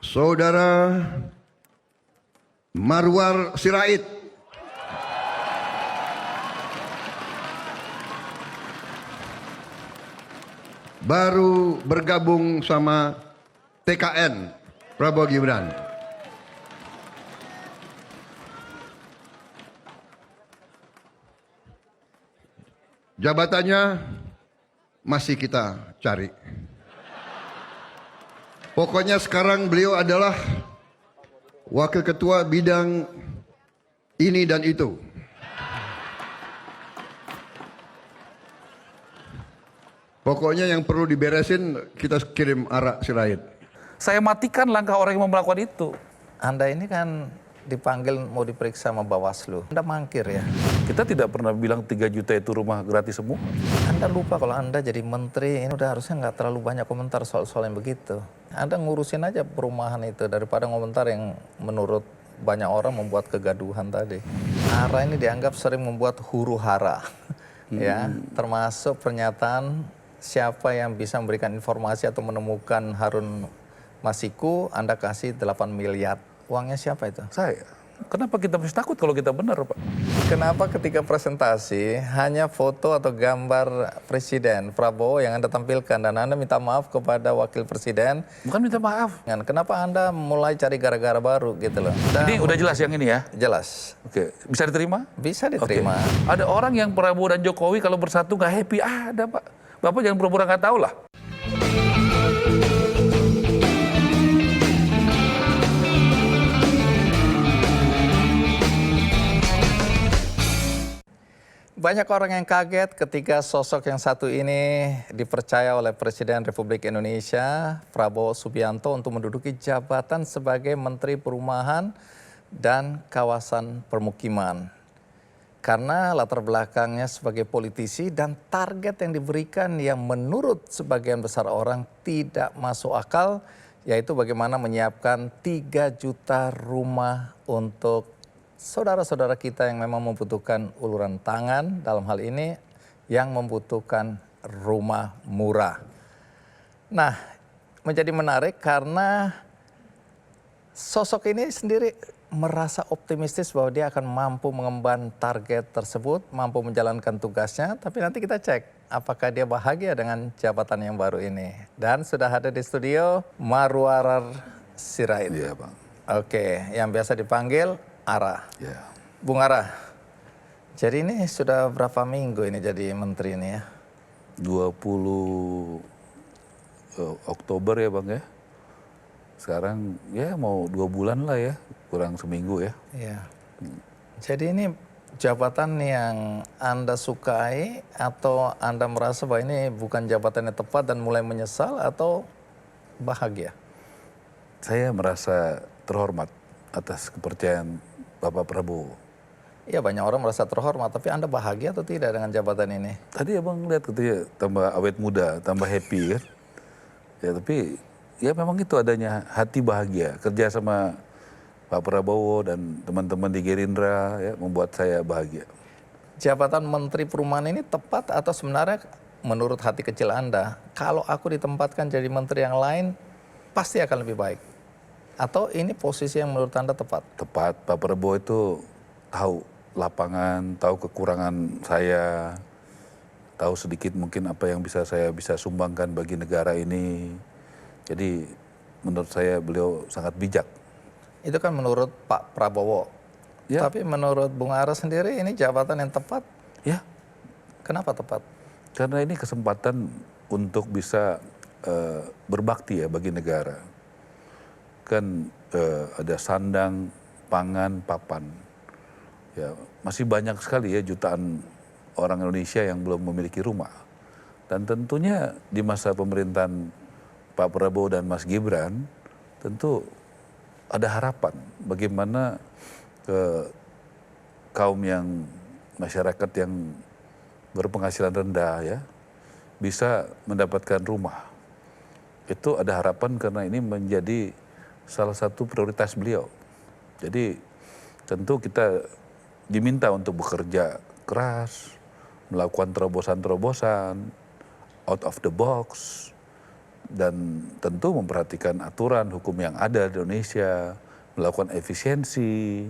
Saudara Marwar Sirait. Baru bergabung sama TKN Prabowo Gibran. Jabatannya masih kita cari. Pokoknya sekarang beliau adalah wakil ketua bidang ini dan itu. Pokoknya yang perlu diberesin kita kirim Ara Sirait. Saya matikan langkah orang yang mau melakukan itu. Anda ini kan dipanggil mau diperiksa sama Bawaslu. Anda mangkir ya. Kita tidak pernah bilang 3 juta itu rumah gratis semua. Anda lupa kalau Anda jadi menteri, ini udah harusnya nggak terlalu banyak komentar soal-soal yang begitu. Anda ngurusin aja perumahan itu daripada komentar yang menurut banyak orang membuat kegaduhan tadi. Ara ini dianggap sering membuat huru hara. Ya, termasuk pernyataan siapa yang bisa memberikan informasi atau menemukan Harun Masiku, Anda kasih 8 miliar. Uangnya siapa itu? Saya. Kenapa kita mesti takut kalau kita benar, Pak? Kenapa ketika presentasi hanya foto atau gambar Presiden Prabowo yang Anda tampilkan dan Anda minta maaf kepada Wakil Presiden? Bukan minta maaf. Kenapa Anda mulai cari gara-gara baru gitu loh? Ini udah jelas yang ini ya? Jelas. Oke, bisa diterima? Bisa diterima. Ada orang yang Prabowo dan Jokowi kalau bersatu nggak happy. Ada, Pak. Bapak jangan pura-pura nggak tahu lah. Banyak orang yang kaget ketika sosok yang satu ini dipercaya oleh Presiden Republik Indonesia, Prabowo Subianto, untuk menduduki jabatan sebagai Menteri Perumahan dan Kawasan Permukiman. Karena latar belakangnya sebagai politisi dan target yang diberikan yang menurut sebagian besar orang tidak masuk akal, yaitu bagaimana menyiapkan 3 juta rumah untuk saudara-saudara kita yang memang membutuhkan uluran tangan, dalam hal ini yang membutuhkan rumah murah. Nah, menjadi menarik karena sosok ini sendiri merasa optimistis bahwa dia akan mampu mengemban target tersebut, mampu menjalankan tugasnya, tapi nanti kita cek apakah dia bahagia dengan jabatan yang baru ini. Dan sudah ada di studio Marwar Sirait. Iya, Bang. Oke, yang biasa dipanggil Ara. Ya. Bung Ara, jadi ini sudah berapa minggu ini jadi menteri ini ya? 20 Oktober ya, Bang ya. Sekarang ya mau 2 bulan lah ya, kurang seminggu ya. Iya. Jadi ini jabatan yang Anda sukai atau Anda merasa bahwa ini bukan jabatan yang tepat dan mulai menyesal atau bahagia? Saya merasa terhormat atas kepercayaan Bapak Prabowo. Iya, banyak orang merasa terhormat, tapi Anda bahagia atau tidak dengan jabatan ini? Tadi Abang lihat katanya tambah awet muda, tambah happy kan. Ya tapi ya memang itu adanya hati bahagia. Kerja sama Pak Prabowo dan teman-teman di Gerindra ya membuat saya bahagia. Jabatan Menteri Perumahan ini tepat atau sebenarnya menurut hati kecil Anda, kalau aku ditempatkan jadi menteri yang lain, pasti akan lebih baik? Atau ini posisi yang menurut Anda tepat? Tepat, Pak Prabowo itu tahu lapangan, tahu kekurangan saya, tahu sedikit mungkin apa yang saya bisa sumbangkan bagi negara ini. Jadi menurut saya beliau sangat bijak. Itu kan menurut Pak Prabowo. Ya. Tapi menurut Bung Ara sendiri ini jabatan yang tepat? Ya, Kenapa tepat? karena ini kesempatan untuk bisa berbakti ya bagi negara. Kan ada sandang, pangan, papan. Ya, masih banyak sekali ya jutaan orang Indonesia yang belum memiliki rumah. Dan tentunya di masa pemerintahan Pak Prabowo dan Mas Gibran, tentu ada harapan bagaimana kaum yang masyarakat yang berpenghasilan rendah ya bisa mendapatkan rumah. Itu ada harapan karena ini menjadi salah satu prioritas beliau. Jadi tentu kita diminta untuk bekerja keras, melakukan terobosan-terobosan, out of the box, dan tentu memperhatikan aturan hukum yang ada di Indonesia, melakukan efisiensi,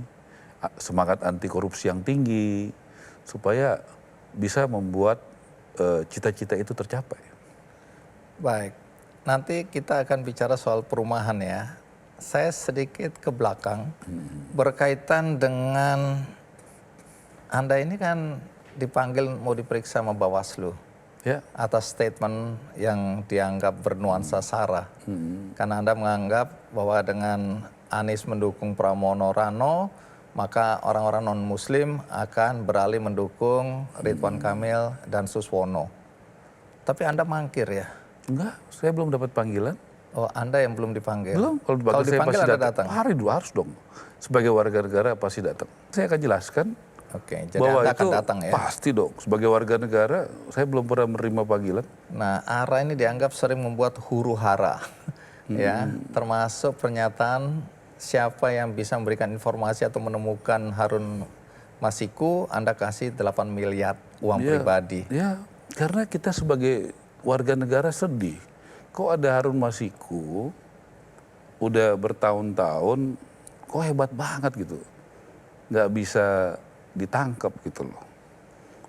semangat anti korupsi yang tinggi, supaya bisa membuat cita-cita itu tercapai. Baik, nanti kita akan bicara soal perumahan ya. Saya sedikit ke belakang berkaitan dengan Anda ini kan dipanggil mau diperiksa sama Bawaslu Ya, atas statement yang dianggap bernuansa sara. Karena Anda menganggap bahwa dengan Anies mendukung Pramono Rano, maka orang-orang non-Muslim akan beralih mendukung Ridwan Kamil dan Suswono. Tapi Anda mangkir ya? enggak, saya belum dapat panggilan. Oh, Anda yang belum dipanggil? Belum, kalau Kalau saya dipanggil pasti Anda datang. datang? Hari dua harus dong. Sebagai warga negara pasti datang. Saya akan jelaskan Oke, jadi bahwa Anda itu akan datang ya? pasti dong. Sebagai warga negara, saya belum pernah menerima panggilan. Nah, ARA ini dianggap sering membuat huru hara, ya, termasuk pernyataan siapa yang bisa memberikan informasi atau menemukan Harun Masiku, Anda kasih 8 miliar uang pribadi. Ya, karena kita sebagai warga negara sedih. Kok ada Harun Masiku, udah bertahun-tahun, kok hebat banget gitu. Nggak bisa ditangkap gitu loh.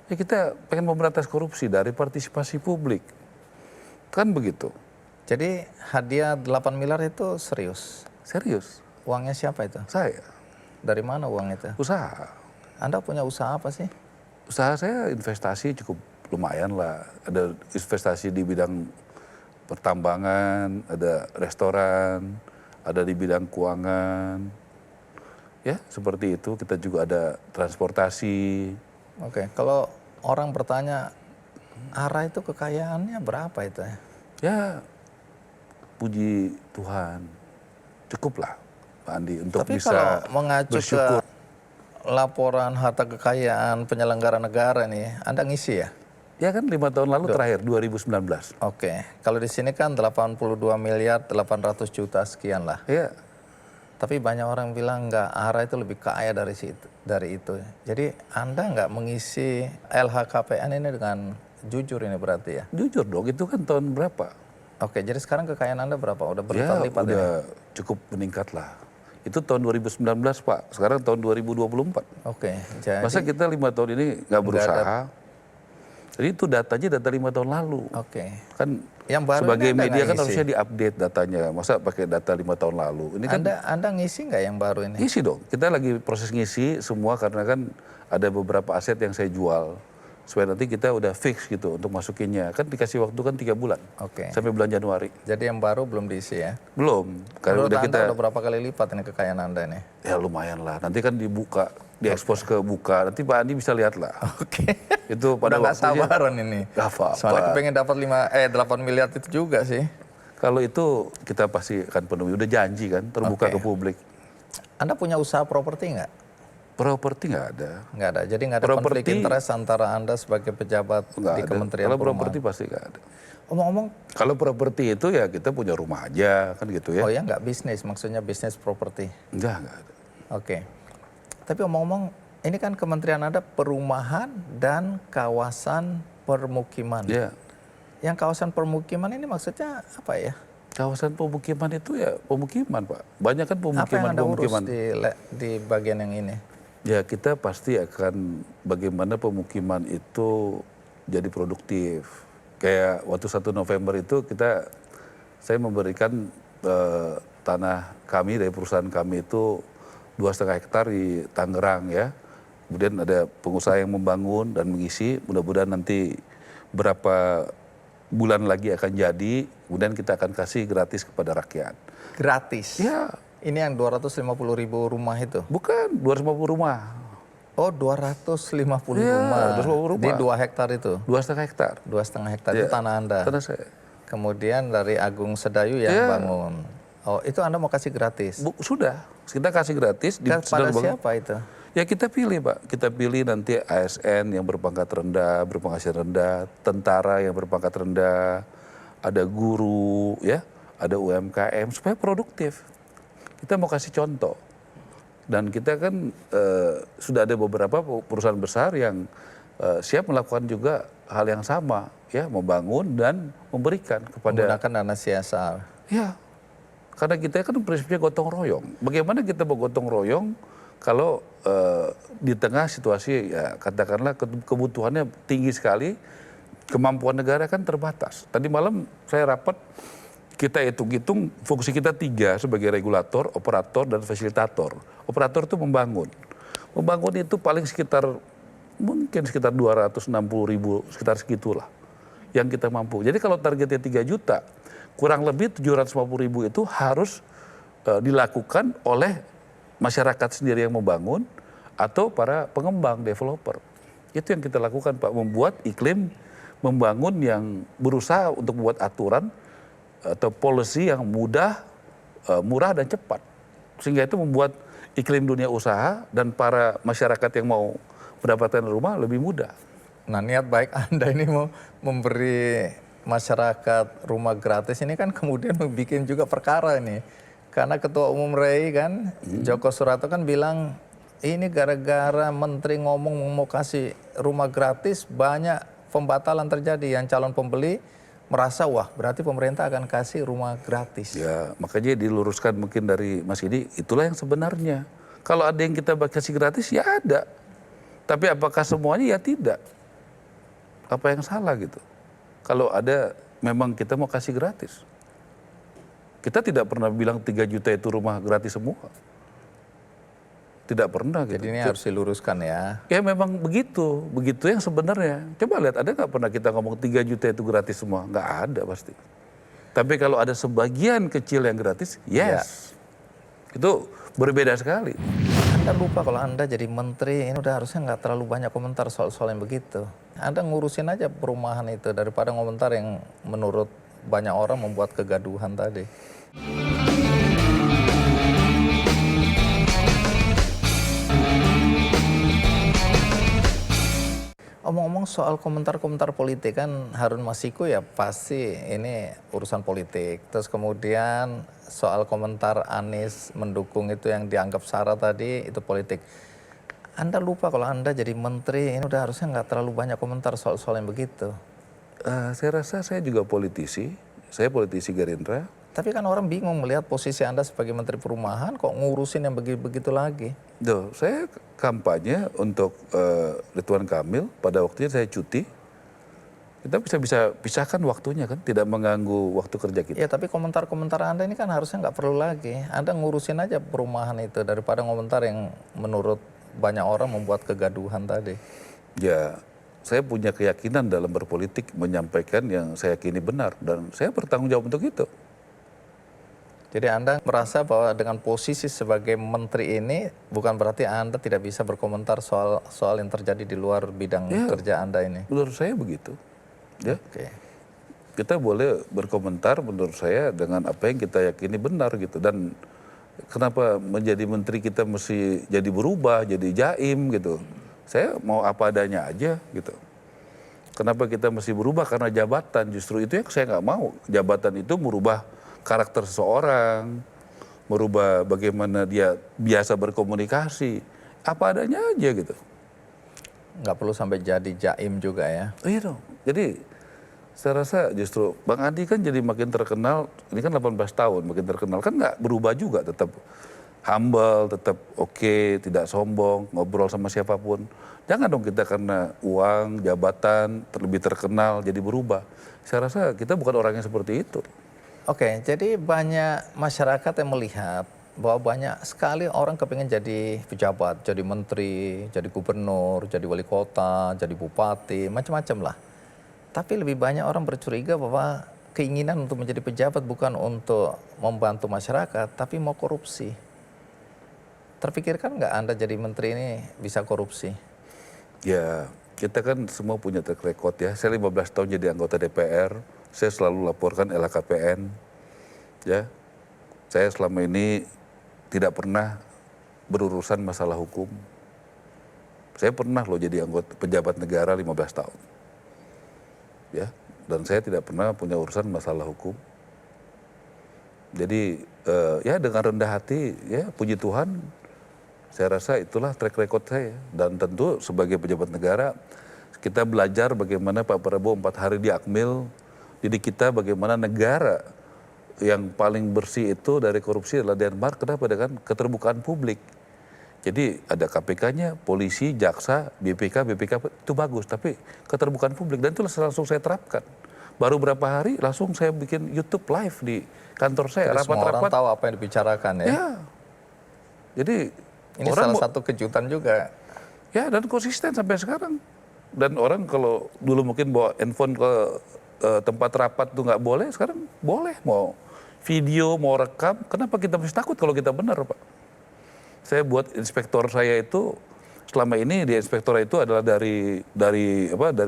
Ya kita pengen memberantas korupsi dari partisipasi publik. Kan begitu. Jadi hadiah 8 miliar itu serius? Serius, Uangnya siapa itu? saya Dari mana uang itu? usaha. Anda punya usaha apa sih? Usaha saya investasi cukup lumayan lah. Ada investasi di bidang pertambangan, ada restoran, ada di bidang keuangan. Ya, seperti itu. Kita juga ada transportasi. Oke, kalau orang bertanya, ARA itu kekayaannya berapa itu ya? Ya, puji Tuhan, cukuplah Pak Andi untuk Tapi bisa kalau mengacu bersyukur. ke laporan harta kekayaan penyelenggara negara nih, Anda ngisi ya? Ya kan 5 tahun lalu terakhir, 2019. Oke, kalau di sini kan 82 miliar 800 juta sekian lah. Ya, Tapi banyak orang bilang nggak, ARA itu lebih kaya dari itu. Jadi Anda nggak mengisi LHKPN ini dengan jujur ini berarti ya? jujur dong, itu kan tahun berapa? Oke, jadi sekarang kekayaan Anda berapa? Udah Ya, berlipat-lipat ya? udah cukup meningkat lah. Itu tahun 2019 Pak, sekarang tahun 2024. Oke, jadi Masa kita 5 tahun ini nggak berusaha? Jadi itu datanya data 5 tahun lalu. oke. Kan Yang baru sebagai ini Anda media nggak kan ngisi? harusnya diupdate datanya. Masa pakai data 5 tahun lalu? Ini kan Anda ngisi nggak yang baru ini? ngisi dong. Kita lagi proses ngisi semua karena kan ada beberapa aset yang saya jual. Supaya nanti kita udah fix gitu untuk masukinnya. Kan dikasih waktu kan 3 bulan. Oke. Sampai bulan Januari. Jadi yang baru belum diisi ya? Belum. Karena Menurut udah Anda kita, udah berapa kali lipat ini kekayaan Anda nih? ya lumayan lah. Nanti kan dibuka, diekspos ke buka. Nanti Pak Andi bisa lihat lah. Oke. Itu pada Udah nggak waktunya. sabaran ini. Gak apa-apa. Soalnya kepengen dapat 8 miliar itu juga sih. Kalau itu kita pasti akan penuhi. Udah janji kan, terbuka Oke. ke publik. Anda punya usaha properti nggak? Properti nggak ada. Nggak ada. Jadi nggak ada konflik Properti- interest antara Anda sebagai pejabat Nggak di ada. Kementerian Kalau Perumahan. properti pasti nggak ada. Omong-omong, Kalau properti itu ya kita punya rumah aja kan gitu ya. oh ya nggak bisnis, maksudnya bisnis properti. Nggak ada. Oke. Tapi omong-omong, ini kan kementerian Anda perumahan dan kawasan permukiman. Ya, Yang kawasan permukiman ini maksudnya apa ya? kawasan pemukiman itu ya pemukiman Pak. Banyak kan Apa yang Anda urus pemukiman. di bagian yang ini? Ya kita pasti akan bagaimana pemukiman itu jadi produktif. Kayak waktu 1 November itu saya memberikan tanah kami dari perusahaan kami itu 2,5 hektar di Tangerang ya. Kemudian ada pengusaha yang membangun dan mengisi. Mudah-mudahan nanti berapa bulan lagi akan jadi. Kemudian kita akan kasih gratis kepada rakyat. Gratis? Ya, Ini yang 250.000 rumah itu? bukan 250 rumah, Oh 250 Ya, rumah. 250 rumah. Di 2 hektar itu? 2,5 hektar. 2,5 hektar Ya, itu tanah Anda? Tanah saya. Kemudian dari Agung Sedayu yang Ya. bangun. Oh itu Anda mau kasih gratis? Sudah, kita kasih gratis. Kepada sedang bangun. siapa itu? Ya kita pilih Pak, kita pilih nanti ASN yang berpangkat rendah, berpenghasilan rendah, tentara yang berpangkat rendah, ada guru, ya, ada UMKM supaya produktif. Kita mau kasih contoh. Dan kita kan sudah ada beberapa perusahaan besar yang siap melakukan juga hal yang sama, ya, membangun dan memberikan kepada. Menggunakan dana CSR. Ya, karena kita kan prinsipnya gotong royong. Bagaimana kita bergotong royong kalau di tengah situasi, ya katakanlah kebutuhannya tinggi sekali, kemampuan negara kan terbatas. Tadi malam saya rapat, kita hitung-hitung fungsi kita 3 sebagai regulator, operator, dan fasilitator. Operator itu membangun. Membangun itu paling mungkin sekitar 260.000, sekitar segitulah yang kita mampu. Jadi kalau targetnya 3 juta, kurang lebih 750.000 itu harus dilakukan oleh masyarakat sendiri yang membangun atau para pengembang, developer. Itu yang kita lakukan, Pak, membuat iklim membangun yang berusaha untuk membuat aturan atau policy yang mudah, murah dan cepat. Sehingga itu membuat iklim dunia usaha dan para masyarakat yang mau mendapatkan rumah lebih mudah. Nah, niat baik Anda ini mau memberi masyarakat rumah gratis ini kan kemudian membuat juga perkara ini. Karena Ketua Umum REI kan, Joko Suratto kan bilang, ini gara-gara menteri ngomong mau kasih rumah gratis, banyak pembatalan terjadi. Yang calon pembeli merasa, wah berarti pemerintah akan kasih rumah gratis. Ya, makanya diluruskan mungkin dari Mas Idi, itulah yang sebenarnya. Kalau ada yang kita kasih gratis, ya ada. Tapi apakah semuanya? Ya tidak. Apa yang salah gitu? Kalau ada memang kita mau kasih gratis. Kita tidak pernah bilang 3 juta itu rumah gratis semua. Tidak pernah gitu. Jadi ini harus diluruskan ya. Ya memang begitu. Begitu yang sebenarnya. Coba lihat, ada nggak pernah kita ngomong 3 juta itu gratis semua? Nggak ada pasti. Tapi kalau ada sebagian kecil yang gratis, yes. Ya. Itu berbeda sekali. Anda lupa kalau Anda jadi menteri, ini udah harusnya nggak terlalu banyak komentar soal-soal yang begitu. Anda ngurusin aja perumahan itu daripada komentar yang menurut banyak orang membuat kegaduhan tadi. Omong-omong soal komentar-komentar politik kan Harun Masiku ya pasti ini urusan politik. Terus kemudian soal komentar Anies mendukung itu yang dianggap sara tadi itu politik. Anda lupa kalau Anda jadi menteri ini udah harusnya nggak terlalu banyak komentar soal-soal yang begitu. Saya rasa saya juga politisi. Saya politisi Gerindra. Tapi kan orang bingung melihat posisi Anda sebagai Menteri Perumahan kok ngurusin yang begitu lagi. Duh, saya kampanye untuk Ridwan Kamil, pada waktunya saya cuti. Kita bisa pisahkan waktunya kan, tidak mengganggu waktu kerja kita. Ya tapi komentar-komentar Anda ini kan harusnya nggak perlu lagi. Anda ngurusin aja perumahan itu daripada komentar yang menurut banyak orang membuat kegaduhan tadi. Ya, saya punya keyakinan dalam berpolitik menyampaikan yang saya yakini benar dan saya bertanggung jawab untuk itu. Jadi Anda merasa bahwa dengan posisi sebagai menteri ini bukan berarti Anda tidak bisa berkomentar soal yang terjadi di luar bidang kerja Anda ini? Menurut saya begitu. Ya. Oke. Kita boleh berkomentar menurut saya dengan apa yang kita yakini benar gitu. Dan kenapa menjadi menteri kita mesti jadi berubah, jadi jaim gitu. Saya mau apa adanya aja gitu. Kenapa kita mesti berubah karena jabatan? Justru itu yang saya nggak mau. Jabatan itu merubah karakter seseorang, merubah bagaimana dia biasa berkomunikasi, apa adanya aja gitu. Nggak perlu sampai jadi jaim juga ya? Iya dong. Jadi saya rasa justru Bang Andi kan jadi makin terkenal, ini kan 18 tahun makin terkenal, kan nggak berubah juga, tetap humble, tetap oke, tidak sombong, ngobrol sama siapapun. Jangan dong kita karena uang, jabatan, lebih terkenal jadi berubah. Saya rasa kita bukan orang yang seperti itu. Oke, jadi banyak masyarakat yang melihat bahwa banyak sekali orang kepingin jadi pejabat, jadi menteri, jadi gubernur, jadi wali kota, jadi bupati, macam-macam lah. Tapi lebih banyak orang bercuriga bahwa keinginan untuk menjadi pejabat bukan untuk membantu masyarakat, tapi mau korupsi. Terpikirkan nggak Anda jadi menteri ini bisa korupsi? Ya, kita kan semua punya track record ya. Saya 15 tahun jadi anggota DPR, saya selalu laporkan LHKPN. Ya, saya selama ini tidak pernah berurusan masalah hukum. Saya pernah loh jadi anggota pejabat negara 15 tahun. Ya, dan saya tidak pernah punya urusan masalah hukum. Jadi ya dengan rendah hati, ya puji Tuhan, saya rasa itulah track record saya. Dan tentu sebagai pejabat negara, Kita belajar bagaimana Pak Prabowo 4 hari di Akmil, didik kita bagaimana negara yang paling bersih itu dari korupsi adalah Denmark. Kenapa? Dengan keterbukaan publik. Jadi ada KPK-nya, polisi, jaksa, BPK itu bagus. Tapi keterbukaan publik, dan itu langsung saya terapkan. Baru berapa hari langsung saya bikin YouTube live di kantor saya. Jadi semua orang tahu apa yang dibicarakan ya. Ya. Jadi ini salah satu kejutan juga. Ya, dan konsisten sampai sekarang. Dan orang kalau dulu mungkin bawa handphone ke tempat rapat tuh nggak boleh, sekarang boleh. Mau video, mau rekam, kenapa kita mesti takut kalau kita benar, Pak? Saya buat inspektor saya itu, selama ini di inspektor itu adalah dari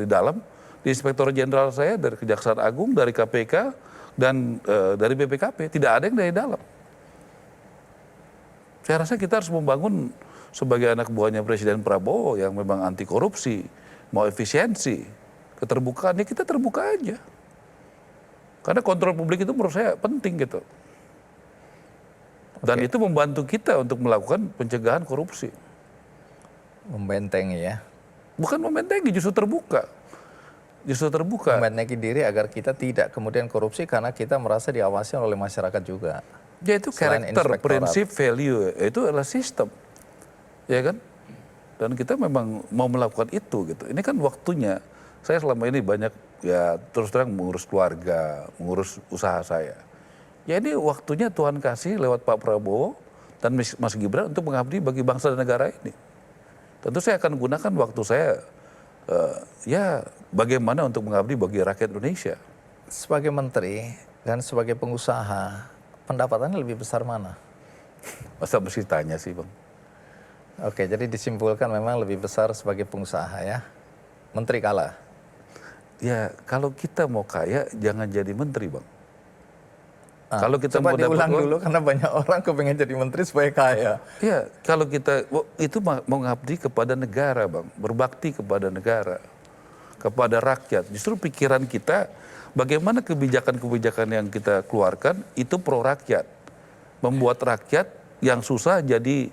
dalam. Di inspektor jenderal saya dari Kejaksaan Agung, dari KPK, dan dari BPKP. Tidak ada yang dari dalam. Saya rasa kita harus membangun sebagai anak buahnya Presiden Prabowo yang memang anti korupsi, mau efisiensi, keterbukaan, ya kita terbuka aja. Karena kontrol publik itu menurut saya penting gitu. Dan itu membantu kita untuk melakukan pencegahan korupsi. Membentengi ya. Bukan membentengi, justru terbuka. Justru terbuka. Membentengi diri agar kita tidak kemudian korupsi karena kita merasa diawasi oleh masyarakat juga. Ya itu karakter, prinsip, value, itu adalah sistem. Ya kan? Dan kita memang mau melakukan itu gitu. Ini kan waktunya. Saya selama ini banyak ya terus terang mengurus keluarga, mengurus usaha saya. Ya ini waktunya Tuhan kasih lewat Pak Prabowo dan Mas Gibran untuk mengabdi bagi bangsa dan negara ini. Tentu saya akan gunakan waktu saya ya bagaimana untuk mengabdi bagi rakyat Indonesia. Sebagai menteri dan sebagai pengusaha, pendapatannya lebih besar mana? Masa mesti tanya sih, Bang? Oke, jadi disimpulkan memang lebih besar sebagai pengusaha ya. Menteri kalah. Ya, kalau kita mau kaya jangan jadi menteri, Bang. Kalau kita coba mau diulang dulu karena banyak orang kepengen jadi menteri supaya kaya. Iya, kalau kita itu mengabdi kepada negara, Bang, berbakti kepada negara, kepada rakyat. Justru pikiran kita bagaimana kebijakan-kebijakan yang kita keluarkan itu pro rakyat, membuat rakyat yang susah jadi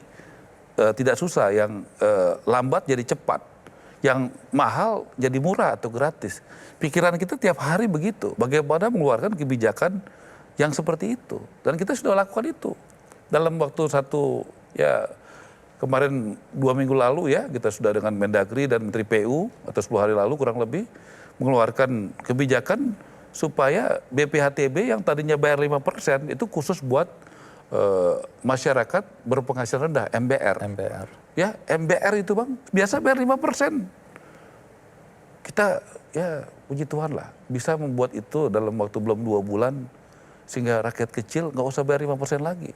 tidak susah, yang lambat jadi cepat, yang mahal jadi murah atau gratis. Pikiran kita tiap hari begitu. Bagaimana mengeluarkan kebijakan yang seperti itu, dan kita sudah lakukan itu dalam waktu kemarin 2 minggu lalu ya, kita sudah dengan Mendagri dan Menteri PU atau 10 hari lalu kurang lebih mengeluarkan kebijakan supaya BPHTB yang tadinya bayar 5% itu khusus buat masyarakat berpenghasilan rendah, MBR. Ya, MBR itu, Bang, biasa bayar 5%. Kita ya puji Tuhan lah bisa membuat itu dalam waktu belum 2 bulan. Sehingga rakyat kecil nggak usah bayar 5% lagi.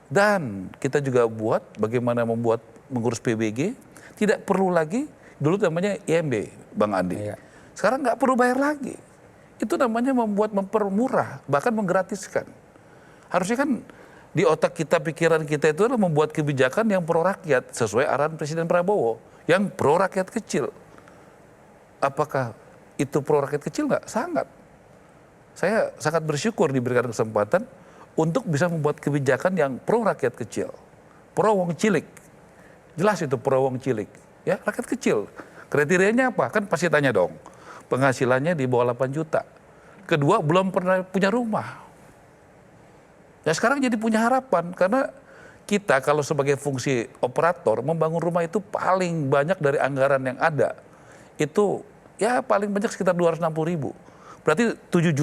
Dan kita juga buat bagaimana mengurus PBG, tidak perlu lagi, dulu namanya IMB, Bang Andi. Iya. Sekarang nggak perlu bayar lagi. Itu namanya mempermurah, bahkan menggratiskan. Harusnya kan di otak kita, pikiran kita itu adalah membuat kebijakan yang pro rakyat, sesuai arahan Presiden Prabowo, yang pro rakyat kecil. Apakah itu pro rakyat kecil? Nggak, sangat. Saya sangat bersyukur diberikan kesempatan untuk bisa membuat kebijakan yang pro rakyat kecil, pro wong cilik. Jelas itu pro wong cilik, ya rakyat kecil. Kriterianya apa? Kan pasti tanya dong. Penghasilannya di bawah 8 juta. Kedua, belum pernah punya rumah. Ya sekarang jadi punya harapan karena kita kalau sebagai fungsi operator membangun rumah itu paling banyak dari anggaran yang ada. Itu ya paling banyak sekitar 260.000. Berarti 3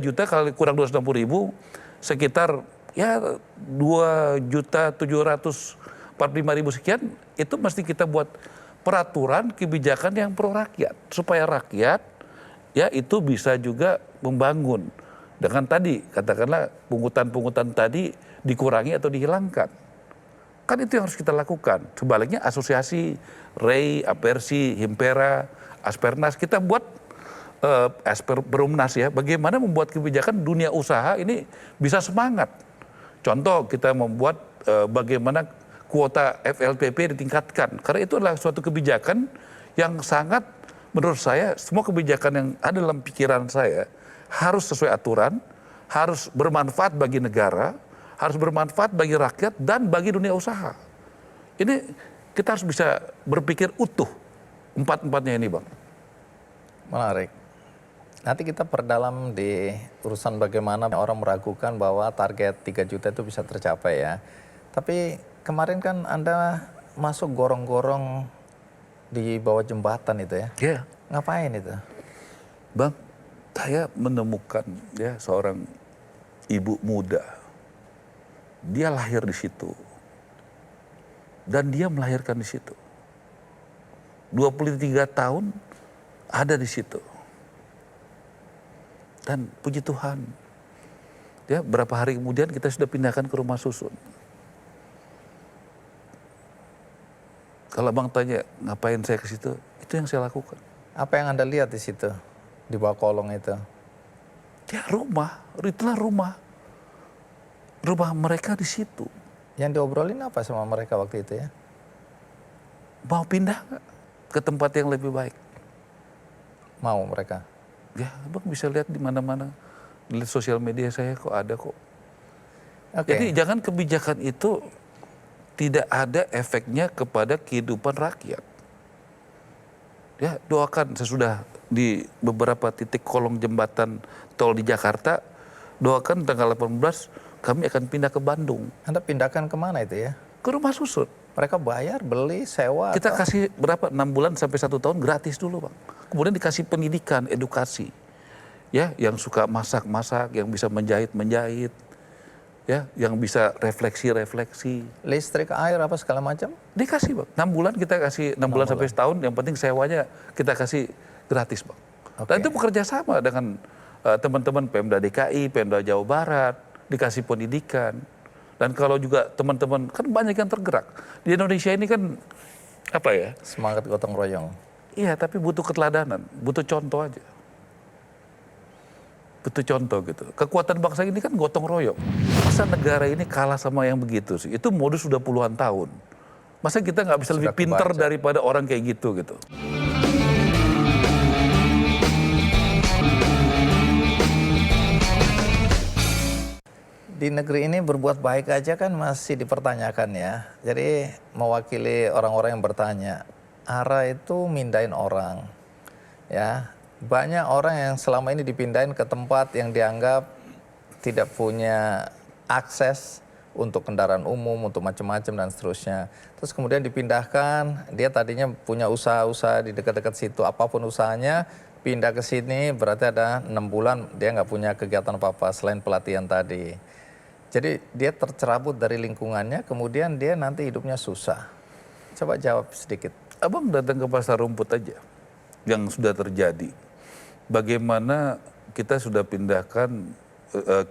juta kali kurang 260.000 sekitar ya 2.745.000 sekian, itu mesti kita buat peraturan kebijakan yang pro rakyat supaya rakyat ya itu bisa juga membangun dengan tadi katakanlah pungutan-pungutan tadi dikurangi atau dihilangkan. Kan itu yang harus kita lakukan. Sebaliknya asosiasi, REI, Apersi, Himpera, Aspernas kita buat Perumnas ya, bagaimana membuat kebijakan dunia usaha ini bisa semangat. Contoh kita membuat bagaimana kuota FLPP ditingkatkan, karena itu adalah suatu kebijakan yang sangat menurut saya, semua kebijakan yang ada dalam pikiran saya harus sesuai aturan, harus bermanfaat bagi negara, harus bermanfaat bagi rakyat dan bagi dunia usaha. Ini Kita harus bisa berpikir utuh empat-empatnya ini, Bang. Menarik. Nanti kita perdalam di urusan bagaimana orang meragukan bahwa target 3 juta itu bisa tercapai ya. Tapi kemarin kan Anda masuk gorong-gorong di bawah jembatan itu ya. Iya. Ngapain itu? Bang, saya menemukan ya seorang ibu muda. Dia lahir di situ. Dan dia melahirkan di situ. 23 tahun ada di situ. Dan puji Tuhan, ya berapa hari kemudian kita sudah pindahkan ke rumah susun. Kalau Bang tanya ngapain saya ke situ, itu yang saya lakukan. Apa yang Anda lihat di situ? Di bawah kolong itu? Ya itulah rumah. Rumah mereka di situ. Yang diobrolin apa sama mereka waktu itu ya? Mau pindah nggak ke tempat yang lebih baik? Mau mereka? Ya, Bang bisa lihat di mana-mana. Di sosial media saya kok ada kok. Oke. Jadi jangan kebijakan itu tidak ada efeknya kepada kehidupan rakyat. Ya, doakan sesudah di beberapa titik kolong jembatan tol di Jakarta, doakan tanggal 18 kami akan pindah ke Bandung. Anda pindahkan kemana itu ya? Ke rumah susun. Mereka bayar, beli, sewa? Kita atau? kasih berapa? 6 bulan sampai 1 tahun gratis dulu, Bang. Kemudian dikasih pendidikan, edukasi. Ya, yang suka masak-masak, yang bisa menjahit-menjahit. Ya, yang bisa refleksi-refleksi. Listrik, air, apa segala macam? Dikasih, Bang. 6 bulan kita kasih, 6 bulan sampai setahun, yang penting sewanya kita kasih gratis, Bang. Oke. Dan itu bekerja sama dengan teman-teman Pemda DKI, Pemda Jawa Barat, dikasih pendidikan. Dan kalau juga teman-teman, kan banyak yang tergerak. Di Indonesia ini kan, apa ya? Semangat gotong royong. Iya, tapi butuh keteladanan, butuh contoh aja. Butuh contoh gitu. Kekuatan bangsa ini kan gotong royong. Masa negara ini kalah sama yang begitu sih? Itu modus sudah puluhan tahun. Masa kita nggak bisa lebih pintar daripada orang kayak gitu gitu? Di negeri ini berbuat baik aja kan masih dipertanyakan ya. Jadi mewakili orang-orang yang bertanya, ARA itu mindahin orang. Ya, banyak orang yang selama ini dipindahin ke tempat yang dianggap tidak punya akses untuk kendaraan umum, untuk macam-macam dan seterusnya. Terus kemudian dipindahkan, dia tadinya punya usaha-usaha di dekat-dekat situ, apapun usahanya, pindah ke sini berarti ada 6 bulan dia nggak punya kegiatan apa-apa selain pelatihan tadi. Jadi dia tercerabut dari lingkungannya, kemudian dia nanti hidupnya susah. Coba jawab sedikit. Abang datang ke pasar rumput aja yang sudah terjadi. Bagaimana kita sudah pindahkan,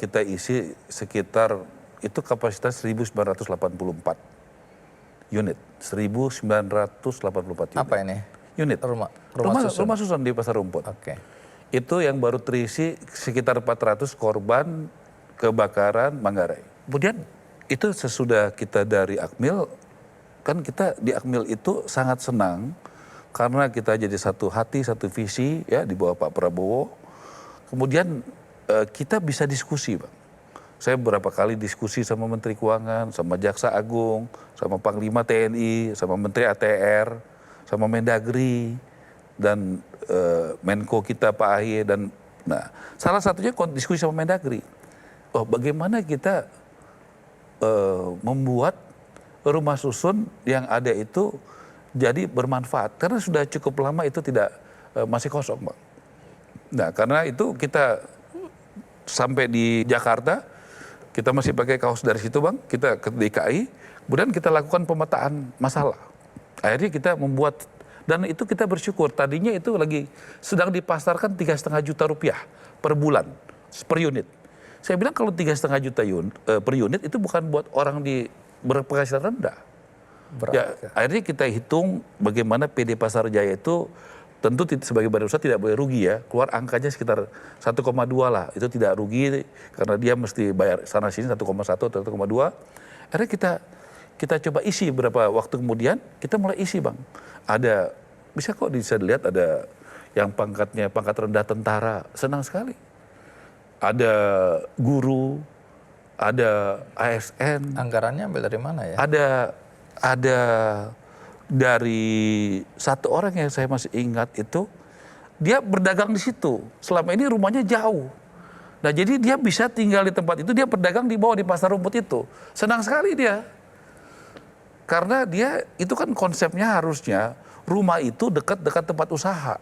kita isi sekitar itu kapasitas 1984 unit. 1984 unit. Apa ini? Unit. Rumah susun di pasar rumput. Oke. Itu yang baru terisi sekitar 400 korban kebakaran Manggarai. Kemudian itu sesudah kita dari Akmil, kan kita di Akmil itu sangat senang karena kita jadi satu hati, satu visi ya di bawah Pak Prabowo. Kemudian kita bisa diskusi, Bang. Saya beberapa kali diskusi sama Menteri Keuangan, sama Jaksa Agung, sama Panglima TNI, sama Menteri ATR, sama Mendagri, dan Menko kita Pak Ahy. Dan nah, salah satunya diskusi sama Mendagri. Oh, bagaimana kita membuat rumah susun yang ada itu jadi bermanfaat. Karena sudah cukup lama itu tidak masih kosong, Bang. Nah, karena itu kita sampai di Jakarta, kita masih pakai kaos dari situ, Bang. Kita ke DKI, kemudian kita lakukan pemetaan masalah. Akhirnya kita membuat, dan itu kita bersyukur. Tadinya itu lagi sedang dipasarkan 3,5 juta rupiah per bulan, per unit. Saya bilang kalau 3,5 juta per unit itu bukan buat orang di berpenghasilan rendah. Ya, akhirnya kita hitung bagaimana PD Pasar Jaya itu tentu sebagai badan usaha tidak boleh rugi ya. Keluar angkanya sekitar 1,2 lah. Itu tidak rugi karena dia mesti bayar sana sini 1,1 atau 1,2. Akhirnya kita coba isi beberapa waktu kemudian, kita mulai isi, Bang. Ada, bisa kok bisa dilihat ada yang pangkatnya pangkat rendah tentara, senang sekali. Ada guru, ada ASN. Anggarannya ambil dari mana ya? Ada dari satu orang yang saya masih ingat itu, dia berdagang di situ. Selama ini rumahnya jauh. Nah jadi dia bisa tinggal di tempat itu, dia berdagang di bawah di pasar rumput itu. Senang sekali dia. Karena dia, itu kan konsepnya harusnya rumah itu dekat-dekat tempat usaha.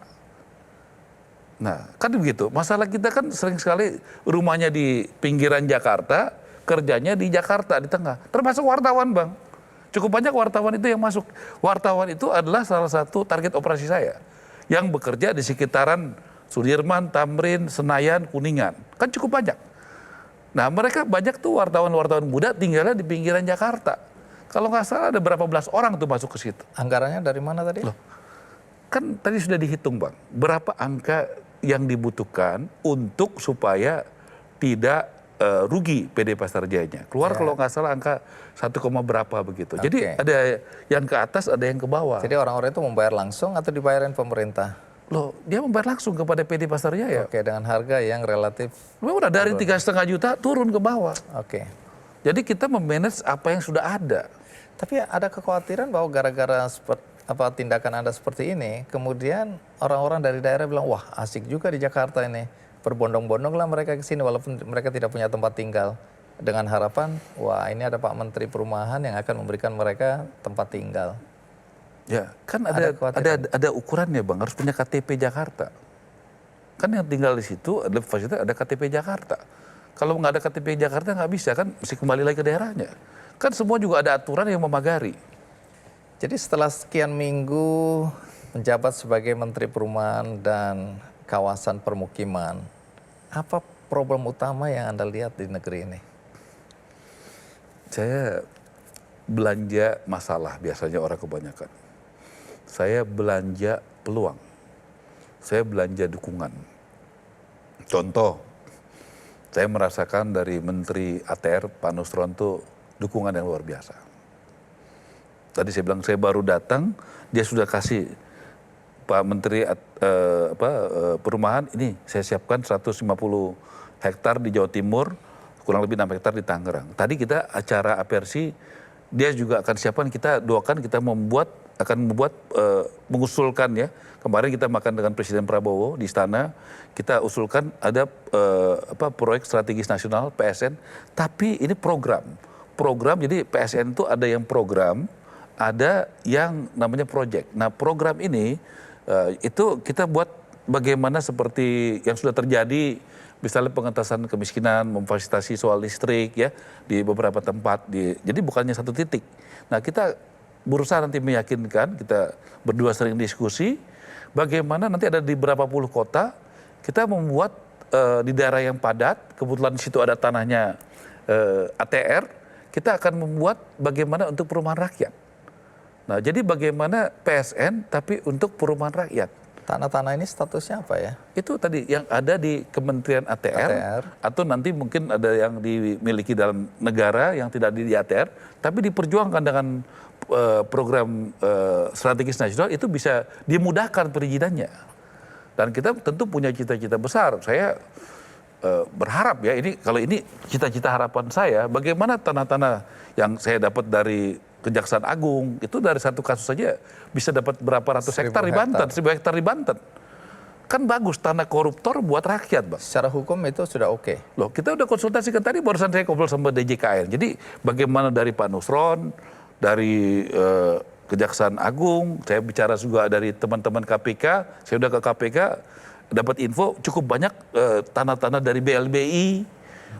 Nah kan begitu, masalah kita kan sering sekali rumahnya di pinggiran Jakarta, kerjanya di Jakarta, di tengah. Termasuk wartawan, Bang. Cukup banyak wartawan itu yang masuk. Wartawan itu adalah salah satu target operasi saya. Yang bekerja di sekitaran Sudirman, Tamrin, Senayan, Kuningan. Kan cukup banyak. Nah mereka banyak tuh wartawan-wartawan muda tinggalnya di pinggiran Jakarta. Kalau nggak salah ada berapa belas orang tuh masuk ke situ. Anggarannya dari mana tadi? Loh, kan tadi sudah dihitung, Bang. Berapa angka yang dibutuhkan untuk supaya tidak rugi PD Pasar Jayanya. Keluar kalau nggak salah angka 1, berapa begitu. Jadi ada yang ke atas, ada yang ke bawah. Jadi orang-orang itu membayar langsung atau dibayarin pemerintah? Loh, dia membayar langsung kepada PD Pasar Jaya. Oke, dengan harga yang relatif. Udah dari 3,5 juta turun ke bawah. Oke. Jadi kita memanage apa yang sudah ada. Tapi ada kekhawatiran bahwa gara-gara tindakan Anda seperti ini, kemudian orang-orang dari daerah bilang, wah asik juga di Jakarta ini. Berbondong-bondong lah mereka ke sini walaupun mereka tidak punya tempat tinggal. Dengan harapan, wah ini ada Pak Menteri Perumahan yang akan memberikan mereka tempat tinggal. Ya, kan ada ukurannya, Bang, harus punya KTP Jakarta. Kan yang tinggal di situ ada fasilitas, ada KTP Jakarta. Kalau nggak ada KTP Jakarta nggak bisa, kan mesti kembali lagi ke daerahnya. Kan semua juga ada aturan yang memagari. Jadi setelah sekian minggu menjabat sebagai Menteri Perumahan dan Kawasan Permukiman, apa problem utama yang Anda lihat di negeri ini? Saya belanja masalah biasanya orang kebanyakan. Saya belanja peluang. Saya belanja dukungan. Contoh, saya merasakan dari Menteri ATR Pak Nusron itu dukungan yang luar biasa. Tadi saya bilang saya baru datang, dia sudah kasih Pak Menteri Perumahan, ini saya siapkan 150 hektar di Jawa Timur, kurang lebih 6 hektar di Tangerang. Tadi kita acara apersi, dia juga akan siapkan, kita doakan, kita mengusulkan ya. Kemarin kita makan dengan Presiden Prabowo di istana, kita usulkan ada proyek strategis nasional PSN, tapi ini program, jadi PSN itu ada yang program, ada yang namanya project. Nah program ini itu kita buat bagaimana seperti yang sudah terjadi, misalnya pengentasan kemiskinan, memfasilitasi soal listrik ya di beberapa tempat. Jadi bukannya satu titik. Nah kita berusaha nanti meyakinkan, kita berdua sering diskusi, bagaimana nanti ada di berapa puluh kota, kita membuat di daerah yang padat, kebetulan di situ ada tanahnya ATR, kita akan membuat bagaimana untuk perumahan rakyat. Nah, jadi bagaimana PSN tapi untuk perumahan rakyat. Tanah-tanah ini statusnya apa ya? Itu tadi yang ada di Kementerian ATR. Atau nanti mungkin ada yang dimiliki dalam negara yang tidak di ATR, tapi diperjuangkan dengan program strategis nasional, itu bisa dimudahkan perizinannya. Dan kita tentu punya cita-cita besar. Saya berharap ya, ini kalau ini cita-cita harapan saya, bagaimana tanah-tanah yang saya dapat dari Kejaksaan Agung, itu dari satu kasus saja bisa dapat berapa ratus hektar di Banten, 1.000 hektar di Banten. Kan bagus, tanah koruptor buat rakyat, Bang. Secara hukum itu sudah oke. Loh, kita udah konsultasikan tadi, barusan saya ngobrol sama DJKN. Jadi bagaimana dari Pak Nusron, dari Kejaksaan Agung, saya bicara juga dari teman-teman KPK, saya udah ke KPK, dapat info cukup banyak tanah-tanah dari BLBI,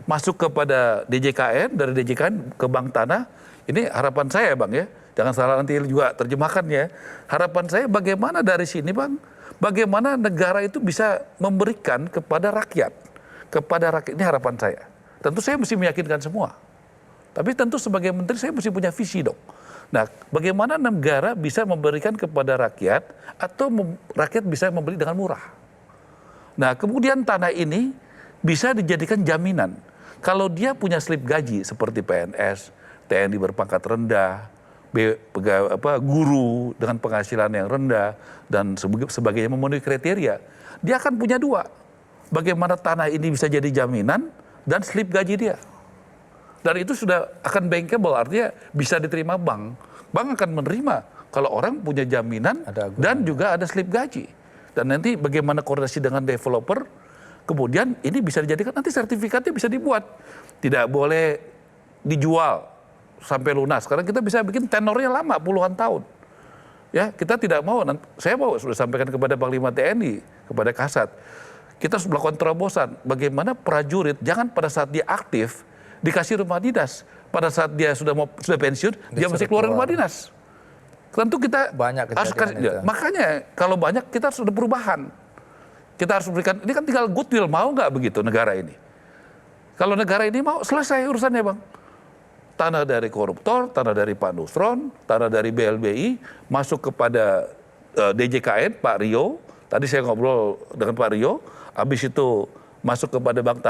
masuk kepada DJKN, dari DJKN ke Bank Tanah. Ini harapan saya, Bang ya, jangan salah nanti juga terjemahkannya. Harapan saya bagaimana dari sini, Bang, bagaimana negara itu bisa memberikan kepada rakyat. Kepada rakyat, ini harapan saya. Tentu saya mesti meyakinkan semua. Tapi tentu sebagai menteri saya mesti punya visi dong. Nah, bagaimana negara bisa memberikan kepada rakyat atau rakyat bisa membeli dengan murah. Nah, kemudian tanah ini bisa dijadikan jaminan. Kalau dia punya slip gaji seperti PNS, TNI berpangkat rendah, guru dengan penghasilan yang rendah, dan sebagainya memenuhi kriteria, dia akan punya dua. Bagaimana tanah ini bisa jadi jaminan dan slip gaji dia. Dan itu sudah akan bankable, artinya bisa diterima bank. Bank akan menerima kalau orang punya jaminan Ada agunan. dan juga ada slip gaji. Dan nanti bagaimana koordinasi dengan developer, kemudian ini bisa dijadikan, nanti sertifikatnya bisa dibuat. Tidak boleh dijual sampai lunas, karena kita bisa bikin tenornya lama, puluhan tahun. Ya, kita tidak mau, saya sudah sampaikan kepada Panglima TNI, kepada Kasat, kita harus melakukan terobosan. Bagaimana prajurit, jangan pada saat dia aktif, dikasih rumah dinas. Pada saat dia sudah pensiun, dia masih keluar rumah dinas. Tentu kita Banyak harus kejadian kasih, itu. makanya kalau banyak kita harus ada perubahan. Kita harus berikan, ini kan tinggal goodwill, mau nggak begitu negara ini? Kalau negara ini mau, selesai urusannya Bang. Tanah dari koruptor, tanah dari Pak Nusron, tanah dari BLBI, masuk kepada DJKN, Pak Rio. Tadi saya ngobrol dengan Pak Rio, habis itu masuk kepada Bank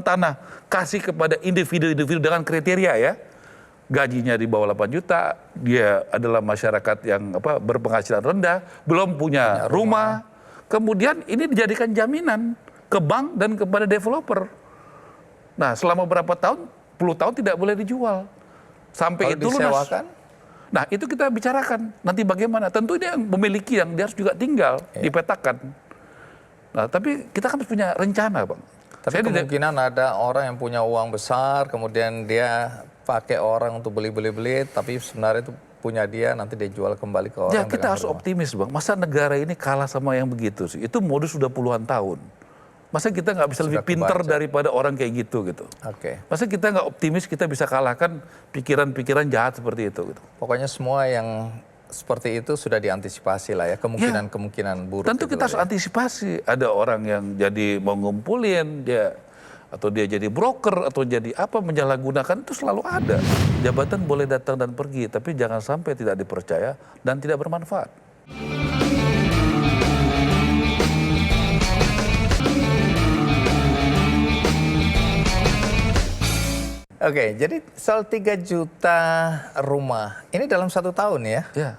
Tanah kasih kepada individu-individu dengan kriteria ya. Gajinya di bawah 8 juta, dia adalah masyarakat yang berpenghasilan rendah, belum punya rumah. Kemudian ini dijadikan jaminan ke bank dan kepada developer. Nah, selama berapa tahun? 10 tahun tidak boleh dijual. Sampai Kalau itu lunas. disewakan? Nah, itu kita bicarakan. Nanti bagaimana? Tentu ini yang memiliki, yang dia harus juga tinggal, dipetakan. Nah, tapi kita kan harus punya rencana, Bang. Tapi kemungkinan ada orang yang punya uang besar, kemudian dia pakai orang untuk beli-beli, tapi sebenarnya itu punya dia, nanti dia jual kembali ke orang. Ya, kita harus optimis, Bang. Masa negara ini kalah sama yang begitu sih? Itu modus sudah puluhan tahun. Masa kita nggak bisa lebih pintar daripada orang kayak gitu? Oke. Masa kita nggak optimis kita bisa kalahkan pikiran-pikiran jahat seperti itu? Gitu. Pokoknya semua yang seperti itu sudah diantisipasi lah ya, kemungkinan buruk. Tentu kita harus antisipasi. Ada orang yang jadi mau ngumpulin, dia jadi broker, atau jadi apa, menyalahgunakan, itu selalu ada. Jabatan boleh datang dan pergi, tapi jangan sampai tidak dipercaya dan tidak bermanfaat. Oke, jadi soal 3 juta rumah, ini dalam 1 tahun ya? Ya.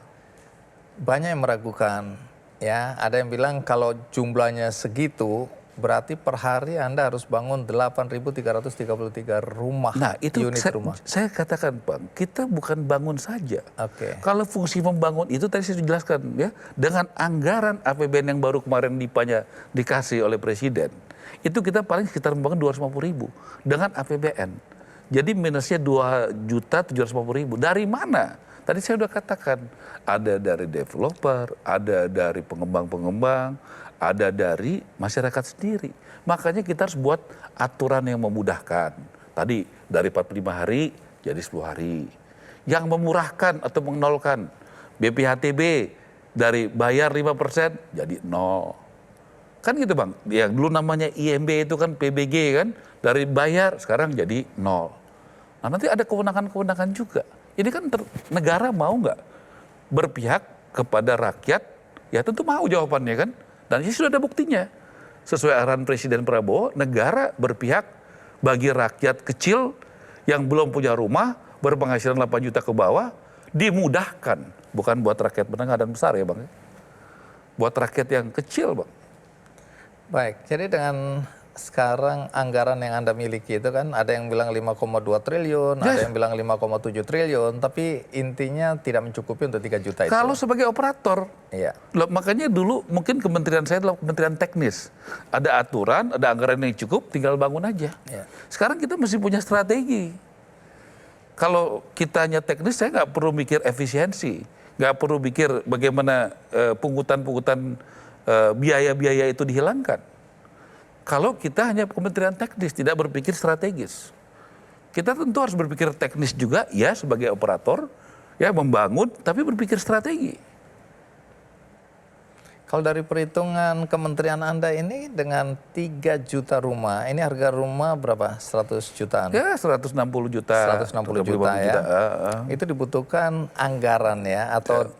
Banyak yang meragukan, ya. Ada yang bilang kalau jumlahnya segitu, berarti per hari Anda harus bangun 8.333 rumah, Nah, itu unit rumah. saya katakan, Bang, kita bukan bangun saja. Oke. Kalau fungsi membangun itu tadi saya sudah jelaskan ya, dengan anggaran APBN yang baru kemarin dikasih oleh Presiden, itu kita paling sekitar membangun 250.000 dengan APBN. Jadi minusnya 2.750.000. Dari mana? Tadi saya sudah katakan, ada dari developer, ada dari pengembang-pengembang, ada dari masyarakat sendiri. Makanya kita harus buat aturan yang memudahkan. Tadi dari 45 hari jadi 10 hari. Yang memurahkan atau menolkan BPHTB dari bayar 5% jadi 0. Kan gitu Bang, yang dulu namanya IMB itu kan PBG kan, dari bayar sekarang jadi 0. Nah, nanti ada kewenangan-kewenangan juga. Ini kan negara mau nggak berpihak kepada rakyat? Ya tentu mau jawabannya kan. Dan ini sudah ada buktinya. Sesuai arahan Presiden Prabowo, negara berpihak bagi rakyat kecil yang belum punya rumah, berpenghasilan 8 juta ke bawah, dimudahkan. Bukan buat rakyat menengah dan besar ya Bang. Buat rakyat yang kecil Bang. Baik, jadi dengan sekarang anggaran yang Anda miliki itu kan ada yang bilang 5,2 triliun, ada yang bilang 5,7 triliun, tapi intinya tidak mencukupi untuk 3 juta itu. Kalau sebagai operator, iya. loh, makanya dulu mungkin kementerian saya adalah kementerian teknis. Ada aturan, ada anggaran yang cukup, tinggal bangun aja. Iya. Sekarang kita mesti punya strategi. Kalau kita hanya teknis, saya nggak perlu mikir efisiensi. Nggak perlu mikir bagaimana pungutan-pungutan biaya-biaya itu dihilangkan. Kalau kita hanya kementerian teknis, tidak berpikir strategis. Kita tentu harus berpikir teknis juga, ya sebagai operator, ya membangun, tapi berpikir strategi. Kalau dari perhitungan kementerian Anda ini dengan 3 juta rumah, ini harga rumah berapa? 100 jutaan? Ya 160 juta. 160 juta ya. Itu dibutuhkan anggaran ya, atau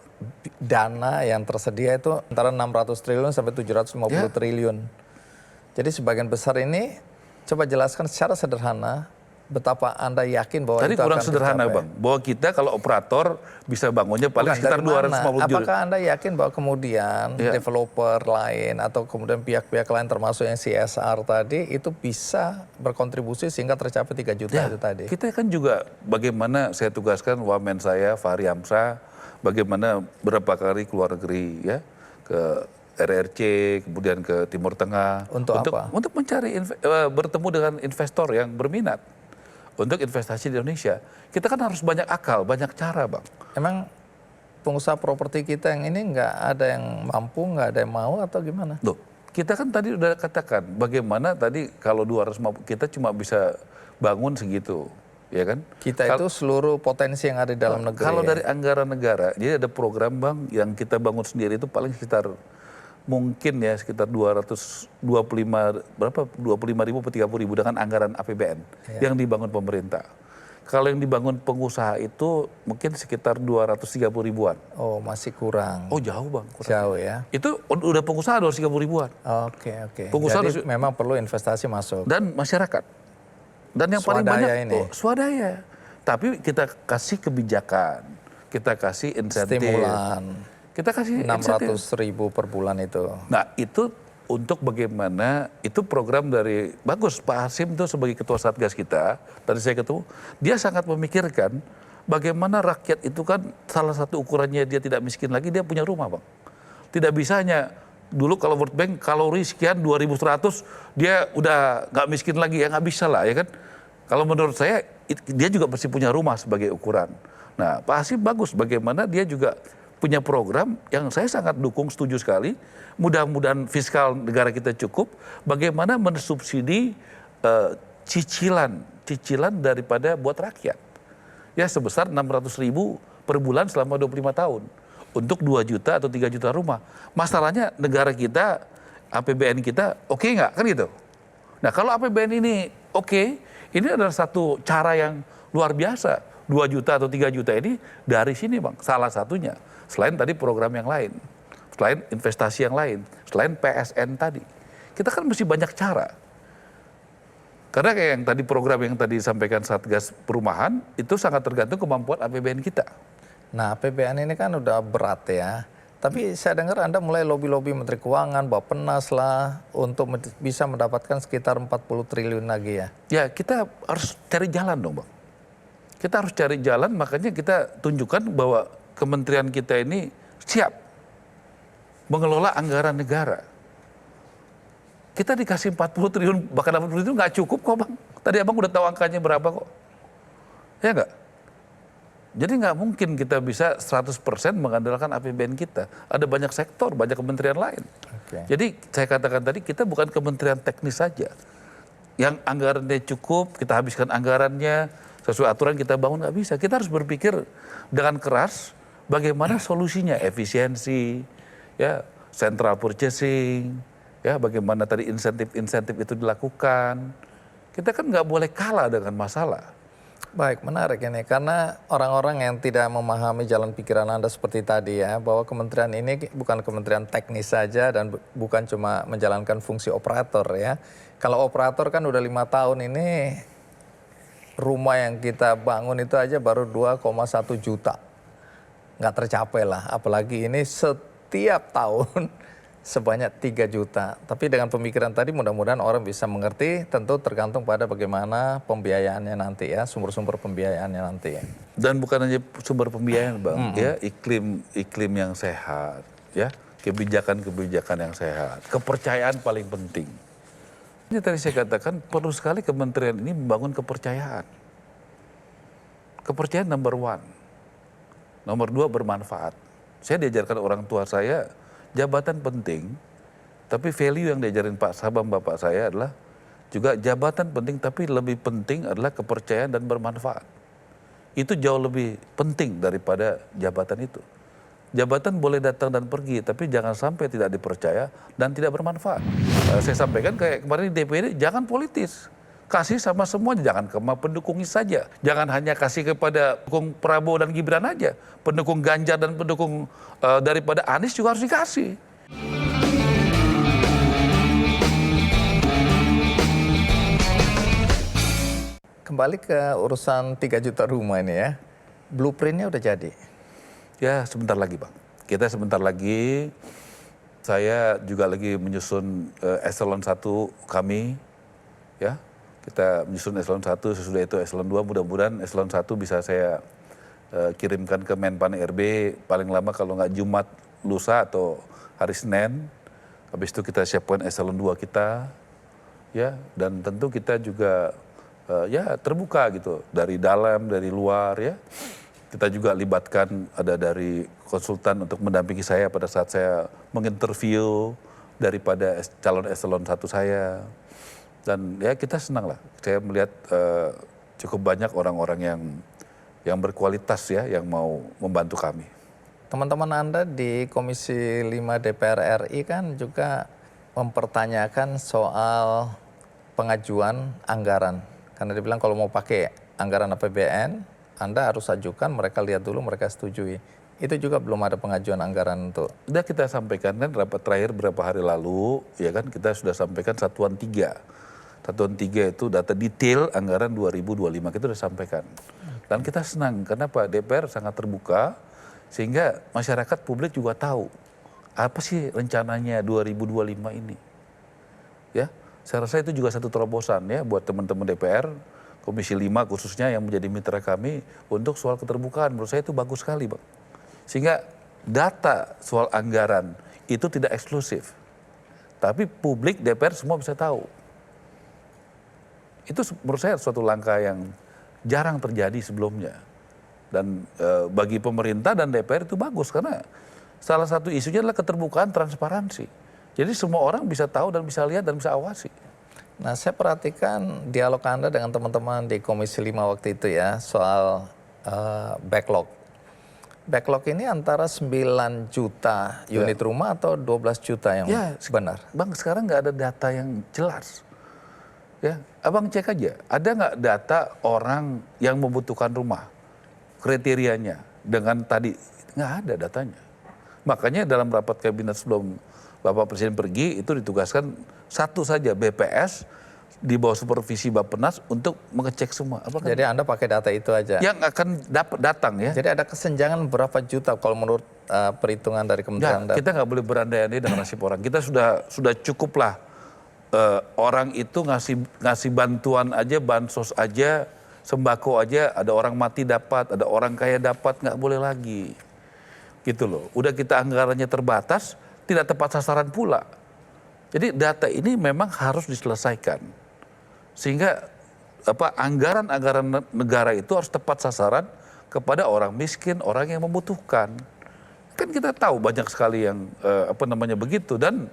dana yang tersedia itu antara 600 triliun sampai 750 triliun. Jadi sebagian besar ini, coba jelaskan secara sederhana, betapa Anda yakin bahwa Tadi itu kurang akan sederhana tercapai. Bang, bahwa kita kalau operator bisa bangunnya paling sekitar 250 juta. Apakah Anda yakin bahwa kemudian developer lain atau kemudian pihak-pihak lain termasuk yang CSR tadi itu bisa berkontribusi sehingga tercapai 3 juta itu tadi? Kita kan juga bagaimana saya tugaskan wamen saya, Fahri Hamzah, bagaimana berapa kali keluar negeri ya, ke RRC, kemudian ke Timur Tengah. Untuk apa? Untuk mencari bertemu dengan investor yang berminat untuk investasi di Indonesia. Kita kan harus banyak akal, banyak cara, Bang. Emang pengusaha properti kita yang ini nggak ada yang mampu, nggak ada yang mau atau gimana? Loh, kita kan tadi udah katakan bagaimana tadi kalau 250 kita cuma bisa bangun segitu, ya kan? Kita itu seluruh potensi yang ada di dalam negeri. Kalau dari anggaran negara, jadi ada program, Bang, yang kita bangun sendiri itu paling sekitar mungkin ya sekitar 225 berapa 25.000 atau 30.000 dengan anggaran APBN yang dibangun pemerintah. Kalau yang dibangun pengusaha itu mungkin sekitar 230 ribuan. Oh, masih kurang. Oh, jauh, Bang. Kurang. Jauh ya. Itu udah pengusaha 230 ribuan. Oke. Pengusaha Jadi memang perlu investasi masuk. Dan masyarakat. Dan yang paling Swadaya banyak ini. Swadaya. Tapi kita kasih kebijakan, kita kasih insentif. Stimulan. Kita kasih 600.000 per bulan itu. Nah, itu untuk bagaimana, itu program dari, bagus Pak Hasim itu sebagai ketua Satgas kita, tadi saya ketemu, dia sangat memikirkan bagaimana rakyat itu kan salah satu ukurannya dia tidak miskin lagi, dia punya rumah, Bang. Tidak bisa hanya, dulu kalau World Bank kalori sekian 2.100, dia udah nggak miskin lagi, ya nggak bisa lah, ya kan. Kalau menurut saya, dia juga mesti punya rumah sebagai ukuran. Nah, Pak Hasim bagus bagaimana dia juga punya program yang saya sangat dukung, setuju sekali. Mudah-mudahan fiskal negara kita cukup. Bagaimana mensubsidi cicilan daripada buat rakyat. Ya sebesar 600.000 per bulan selama 25 tahun. Untuk 2 juta atau 3 juta rumah. Masalahnya negara kita, APBN kita oke nggak? Kan gitu. Nah kalau APBN ini oke, ini adalah satu cara yang luar biasa. 2 juta atau 3 juta ini dari sini, Bang. Salah satunya. Selain tadi program yang lain. Selain investasi yang lain, selain PSN tadi. Kita kan mesti banyak cara. Karena kayak yang tadi program yang tadi disampaikan Satgas Perumahan, itu sangat tergantung kemampuan APBN kita. Nah, APBN ini kan udah berat ya. Tapi saya dengar Anda mulai lobby-lobby Menteri Keuangan, Bappenas lah, untuk bisa mendapatkan sekitar 40 triliun lagi ya. Ya, kita harus cari jalan dong, Bang. Kita harus cari jalan, makanya kita tunjukkan bahwa kementerian kita ini siap mengelola anggaran negara. Kita dikasih 40 triliun, bahkan 80 triliun nggak cukup kok, Bang. Tadi Abang udah tahu angkanya berapa kok. Ya nggak? Jadi nggak mungkin kita bisa 100% mengandalkan APBN kita. Ada banyak sektor, banyak kementerian lain. Oke. Jadi saya katakan tadi, kita bukan kementerian teknis saja. Yang anggarannya cukup, kita habiskan anggarannya, sesuai aturan kita bangun, nggak bisa. Kita harus berpikir dengan keras, bagaimana solusinya, efisiensi, ya, central purchasing, ya, bagaimana tadi insentif-insentif itu dilakukan. Kita kan nggak boleh kalah dengan masalah. Baik, menarik ini. Karena orang-orang yang tidak memahami jalan pikiran Anda seperti tadi ya, bahwa kementerian ini bukan kementerian teknis saja dan bukan cuma menjalankan fungsi operator ya. Kalau operator kan udah 5 tahun ini, rumah yang kita bangun itu aja baru 2,1 juta. Nggak tercapai lah, apalagi ini setiap tahun sebanyak 3 juta. Tapi dengan pemikiran tadi mudah-mudahan orang bisa mengerti, tentu tergantung pada bagaimana pembiayaannya nanti ya, sumber-sumber pembiayaannya nanti ya. Dan bukan hanya sumber pembiayaan, Bang, ya, iklim yang sehat, ya, kebijakan-kebijakan yang sehat, kepercayaan paling penting. Ini tadi saya katakan perlu sekali kementerian ini membangun kepercayaan. Kepercayaan number 1. Nomor 2 bermanfaat. Saya diajarkan orang tua saya, jabatan penting, tapi value yang diajarin Pak Sabam bapak saya adalah juga jabatan penting, tapi lebih penting adalah kepercayaan dan bermanfaat. Itu jauh lebih penting daripada jabatan itu. Jabatan boleh datang dan pergi, tapi jangan sampai tidak dipercaya dan tidak bermanfaat. Saya sampaikan kayak kemarin di DPD, jangan politis. Kasih sama semuanya, jangan cuma pendukungnya saja. Jangan hanya kasih kepada pendukung Prabowo dan Gibran aja. Pendukung Ganjar dan pendukung daripada Anies juga harus dikasih. Kembali ke urusan 3 juta rumah ini ya. Blueprintnya udah jadi? Ya sebentar lagi, Bang. Kita sebentar lagi, saya juga lagi menyusun eselon 1 kami, ya. Kita menyusun eselon 1, sesudah itu eselon 2, mudah-mudahan eselon 1 bisa saya kirimkan ke Menpan RB paling lama kalau nggak Jumat lusa atau hari Senin. Habis itu kita siapkan eselon 2 kita, ya, dan tentu kita juga ya terbuka gitu dari dalam, dari luar, ya. Kita juga libatkan ada dari konsultan untuk mendampingi saya pada saat saya menginterview daripada calon eselon 1 saya. Dan ya kita senang lah, saya melihat cukup banyak orang-orang yang berkualitas ya, yang mau membantu kami. Teman-teman Anda di Komisi 5 DPR RI kan juga mempertanyakan soal pengajuan anggaran. Karena dibilang kalau mau pakai anggaran APBN, Anda harus ajukan, mereka lihat dulu, mereka setujui. Itu juga belum ada pengajuan anggaran untuk. Sudah kita sampaikan kan rapat terakhir beberapa hari lalu, ya kan kita sudah sampaikan satuan 3. Satuan 3 itu data detail anggaran 2025 kita sudah sampaikan. Dan kita senang, kenapa? DPR sangat terbuka, sehingga masyarakat publik juga tahu apa sih rencananya 2025 ini. Ya, saya rasa itu juga satu terobosan ya buat teman-teman DPR, Komisi 5 khususnya yang menjadi mitra kami untuk soal keterbukaan. Menurut saya itu bagus sekali, Bang. Sehingga data soal anggaran itu tidak eksklusif. Tapi publik DPR semua bisa tahu. Itu menurut saya suatu langkah yang jarang terjadi sebelumnya. Dan bagi pemerintah dan DPR itu bagus karena salah satu isunya adalah keterbukaan, transparansi. Jadi semua orang bisa tahu dan bisa lihat dan bisa awasi. Nah, saya perhatikan dialog Anda dengan teman-teman di Komisi 5 waktu itu ya soal backlog. Backlog ini antara 9 juta unit rumah atau 12 juta yang benar? Bang, sekarang nggak ada data yang jelas. Ya, Abang cek aja, ada nggak data orang yang membutuhkan rumah? Kriterianya dengan tadi nggak ada datanya. Makanya dalam rapat kabinet sebelum Bapak Presiden pergi itu ditugaskan satu saja BPS di bawah supervisi Bappenas untuk mengecek semua. Jadi Anda pakai data itu aja? Yang akan datang ya. Jadi ada kesenjangan berapa juta kalau menurut perhitungan dari Kementerian Anda? Kita nggak boleh berandai-andai dengan nasib orang. Kita sudah cukuplah orang itu ngasih bantuan aja, bansos aja, sembako aja, ada orang mati dapat, ada orang kaya dapat, nggak boleh lagi. Gitu loh. Udah kita anggarannya terbatas, tidak tepat sasaran pula. Jadi data ini memang harus diselesaikan. Sehingga anggaran-anggaran negara itu harus tepat sasaran kepada orang miskin, orang yang membutuhkan. Kan kita tahu banyak sekali yang begitu. Dan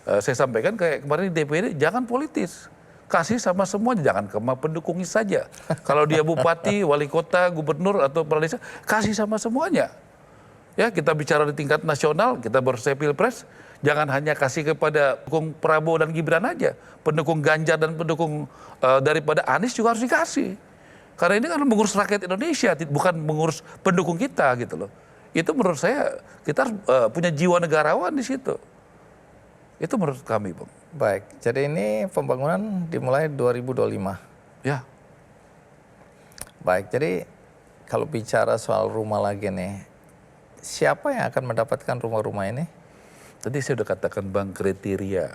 saya sampaikan kayak kemarin di DPD, jangan politis. Kasih sama semuanya, jangan sama pendukungnya saja. Kalau dia bupati, wali kota, gubernur, atau kepala desa, kasih sama semuanya. Ya, kita bicara di tingkat nasional, kita selesai pilpres, jangan hanya kasih kepada pendukung Prabowo dan Gibran aja. Pendukung Ganjar dan pendukung daripada Anies juga harus dikasih. Karena ini kan mengurus rakyat Indonesia, bukan mengurus pendukung kita gitu loh. Itu menurut saya, kita harus punya jiwa negarawan di situ. Itu menurut kami, Bang. Baik, jadi ini pembangunan dimulai 2025. Ya. Baik, jadi kalau bicara soal rumah lagi nih, siapa yang akan mendapatkan rumah-rumah ini? Tadi saya sudah katakan, Bang, kriteria.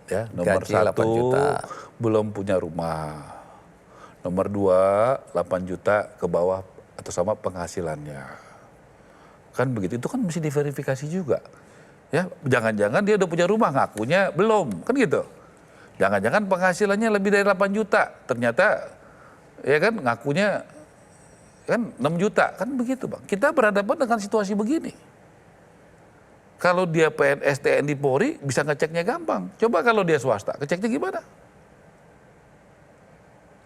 Ya, nomor Gaji 8 1 juta. belum punya rumah. Nomor 2 8 juta ke bawah atau sama penghasilannya. Kan begitu, itu kan mesti diverifikasi juga. Ya, jangan-jangan dia udah punya rumah, ngakunya belum, kan gitu. Jangan-jangan penghasilannya lebih dari 8 juta, ternyata ya kan ngakunya kan 6 juta, kan begitu, Bang. Kita berhadapan dengan situasi begini. Kalau dia PNS, TNI, Polri bisa ngeceknya gampang. Coba kalau dia swasta, ngeceknya gimana?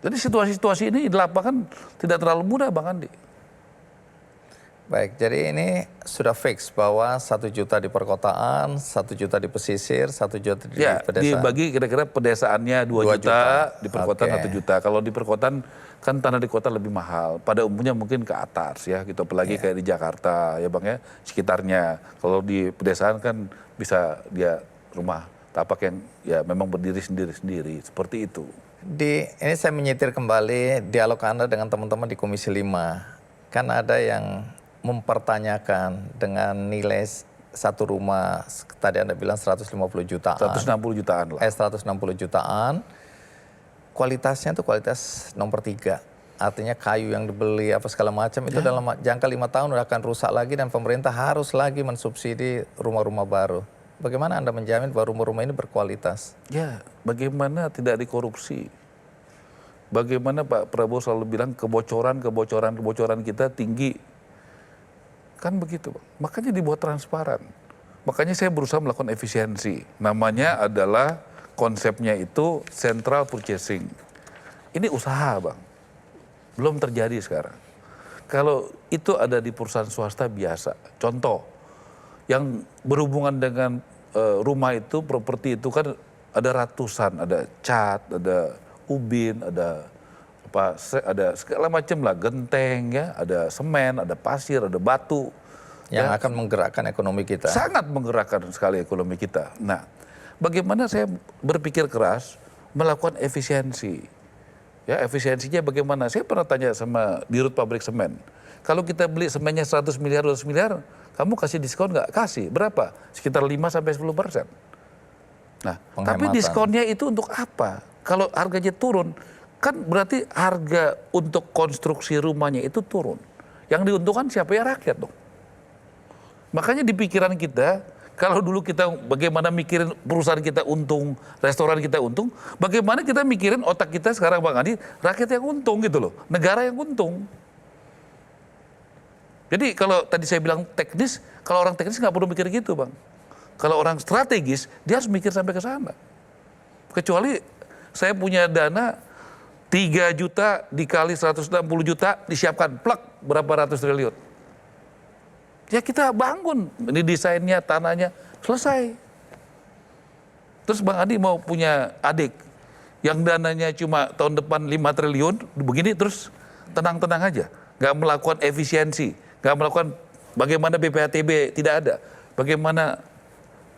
Jadi situasi-situasi ini di lapangan tidak terlalu mudah, Bang Andi. Baik, jadi ini sudah fix bahwa 1 juta di perkotaan, 1 juta di pesisir, 1 juta di pedesaan. Dibagi kira-kira pedesaannya 2 juta, di perkotaan 1 juta. Kalau di perkotaan kan tanah di kota lebih mahal. Pada umumnya mungkin ke atas ya gitu, apalagi kayak di Jakarta ya Bang ya, sekitarnya. Kalau di pedesaan kan bisa dia rumah tapak yang ya memang berdiri sendiri-sendiri, seperti itu. Ini saya menyetir kembali dialog Anda dengan teman-teman di Komisi 5. Kan ada yang mempertanyakan dengan nilai satu rumah, tadi Anda bilang 150 jutaan. 160 jutaan lah. 160 jutaan, kualitasnya itu kualitas nomor 3. artinya kayu yang dibeli apa segala macam itu dalam jangka 5 tahun udah akan rusak lagi dan pemerintah harus lagi mensubsidi rumah-rumah baru. Bagaimana Anda menjamin bahwa rumah-rumah ini berkualitas? Ya, bagaimana tidak dikorupsi? Bagaimana Pak Prabowo selalu bilang kebocoran kita tinggi. Kan begitu, Bang. Makanya dibuat transparan. Makanya saya berusaha melakukan efisiensi. Namanya adalah konsepnya itu central purchasing. Ini usaha, Bang. Belum terjadi sekarang. Kalau itu ada di perusahaan swasta biasa. Contoh, yang berhubungan dengan rumah itu, properti itu kan ada ratusan, ada cat, ada ubin, ada segala macam lah, genteng ya, ada semen, ada pasir, ada batu. Yang akan menggerakkan ekonomi kita. Sangat menggerakkan sekali ekonomi kita. Nah, bagaimana saya berpikir keras melakukan efisiensi. Ya, efisiensinya bagaimana? Saya pernah tanya sama dirut pabrik semen. Kalau kita beli semennya 100 miliar, 200 miliar, kamu kasih diskon nggak? Kasih. Berapa? Sekitar 5-10%. Nah, tapi diskonnya itu untuk apa? Kalau harganya turun, kan berarti harga untuk konstruksi rumahnya itu turun. Yang diuntungkan siapa? Ya rakyat dong. Makanya di pikiran kita, kalau dulu kita bagaimana mikirin perusahaan kita untung, restoran kita untung, bagaimana kita mikirin otak kita sekarang Bang Andi, rakyat yang untung gitu loh, negara yang untung. Jadi kalau tadi saya bilang teknis, kalau orang teknis nggak perlu mikir gitu Bang. Kalau orang strategis, dia harus mikir sampai ke sana. Kecuali saya punya dana 3 juta dikali 160 juta disiapkan, plak berapa ratus triliun. Ya kita bangun, ini desainnya, tanahnya, selesai. Terus Bang Adi mau punya adik yang dananya cuma tahun depan 5 triliun, begini terus tenang-tenang aja. Nggak melakukan efisiensi, nggak melakukan bagaimana BPHTB tidak ada, bagaimana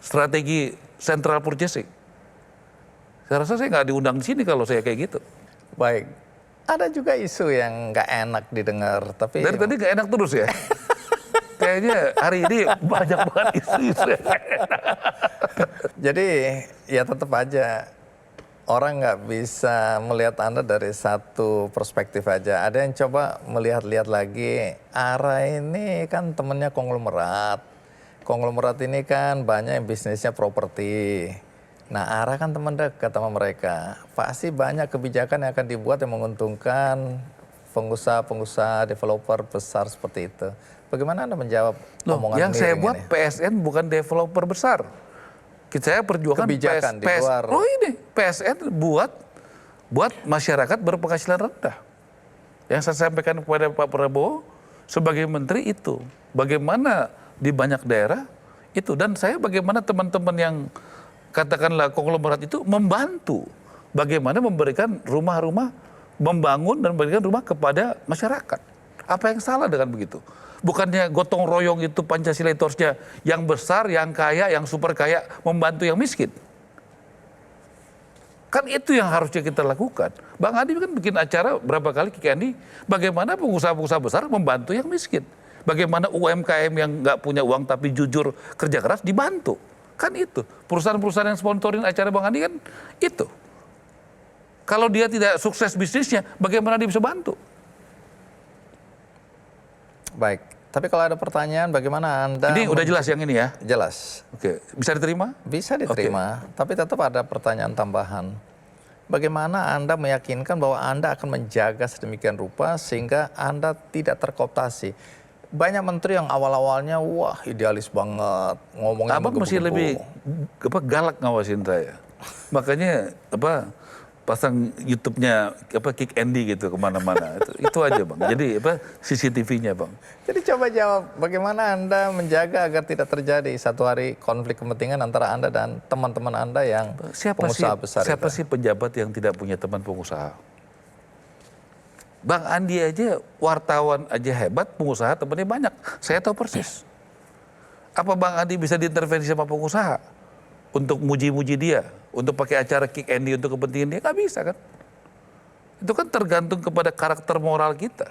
strategi central purchasing. Saya rasa saya nggak diundang di sini kalau saya kayak gitu. Baik, ada juga isu yang nggak enak didengar, tapi dari tadi nggak enak terus ya. Kayaknya hari ini banyak banget isu-isu. Jadi ya tetap aja orang nggak bisa melihat Anda dari satu perspektif aja. Ada yang coba melihat-lihat lagi, ARA ini kan temennya konglomerat. Konglomerat ini kan banyak yang bisnisnya properti. Nah, ARA kan teman dekat sama mereka. Pasti banyak kebijakan yang akan dibuat yang menguntungkan pengusaha-pengusaha, developer besar seperti itu. Bagaimana Anda menjawab omongan yang saya miring buat ini? PSN bukan developer besar. Saya perjuangkan Kebijakan di luar. Oh ini PSN buat masyarakat berpenghasilan rendah. Yang saya sampaikan kepada Pak Prabowo sebagai menteri itu. Bagaimana di banyak daerah itu. Dan saya bagaimana teman-teman yang katakanlah konglomerat itu membantu. Bagaimana memberikan rumah-rumah, membangun dan memberikan rumah kepada masyarakat. Apa yang salah dengan begitu? Bukannya gotong royong itu Pancasila itu harusnya yang besar, yang kaya, yang super kaya membantu yang miskin. Kan itu yang harusnya kita lakukan. Bang Adi kan bikin acara berapa kali Kiki Andi, bagaimana pengusaha-pengusaha besar membantu yang miskin. Bagaimana UMKM yang nggak punya uang tapi jujur kerja keras dibantu. Kan itu. Perusahaan-perusahaan yang sponsorin acara Bang Andi kan itu. Kalau dia tidak sukses bisnisnya, bagaimana dia bisa bantu? Baik, tapi kalau ada pertanyaan bagaimana Anda... Ini udah jelas yang ini ya? Jelas. Oke, bisa diterima? Bisa diterima, tapi tetap ada pertanyaan tambahan. Bagaimana Anda meyakinkan bahwa Anda akan menjaga sedemikian rupa sehingga Anda tidak terkooptasi? Banyak menteri yang awal-awalnya wah idealis banget, ngomongnya Abang mesti lebih galak ngawasin saya. Makanya pasang YouTube-nya Kick Andy gitu kemana-mana. Itu aja Bang. Jadi CCTV-nya Bang. Jadi coba jawab, bagaimana Anda menjaga agar tidak terjadi satu hari konflik kepentingan antara Anda dan teman-teman Anda yang pengusaha besar itu? Siapa sih pejabat yang tidak punya teman pengusaha? Bang Andi aja wartawan aja hebat, pengusaha temannya banyak. Saya tahu persis. Apa Bang Andi bisa diintervensi sama pengusaha untuk muji-muji dia, untuk pakai acara Kick Andy untuk kepentingan dia? Nggak bisa kan? Itu kan tergantung kepada karakter moral kita,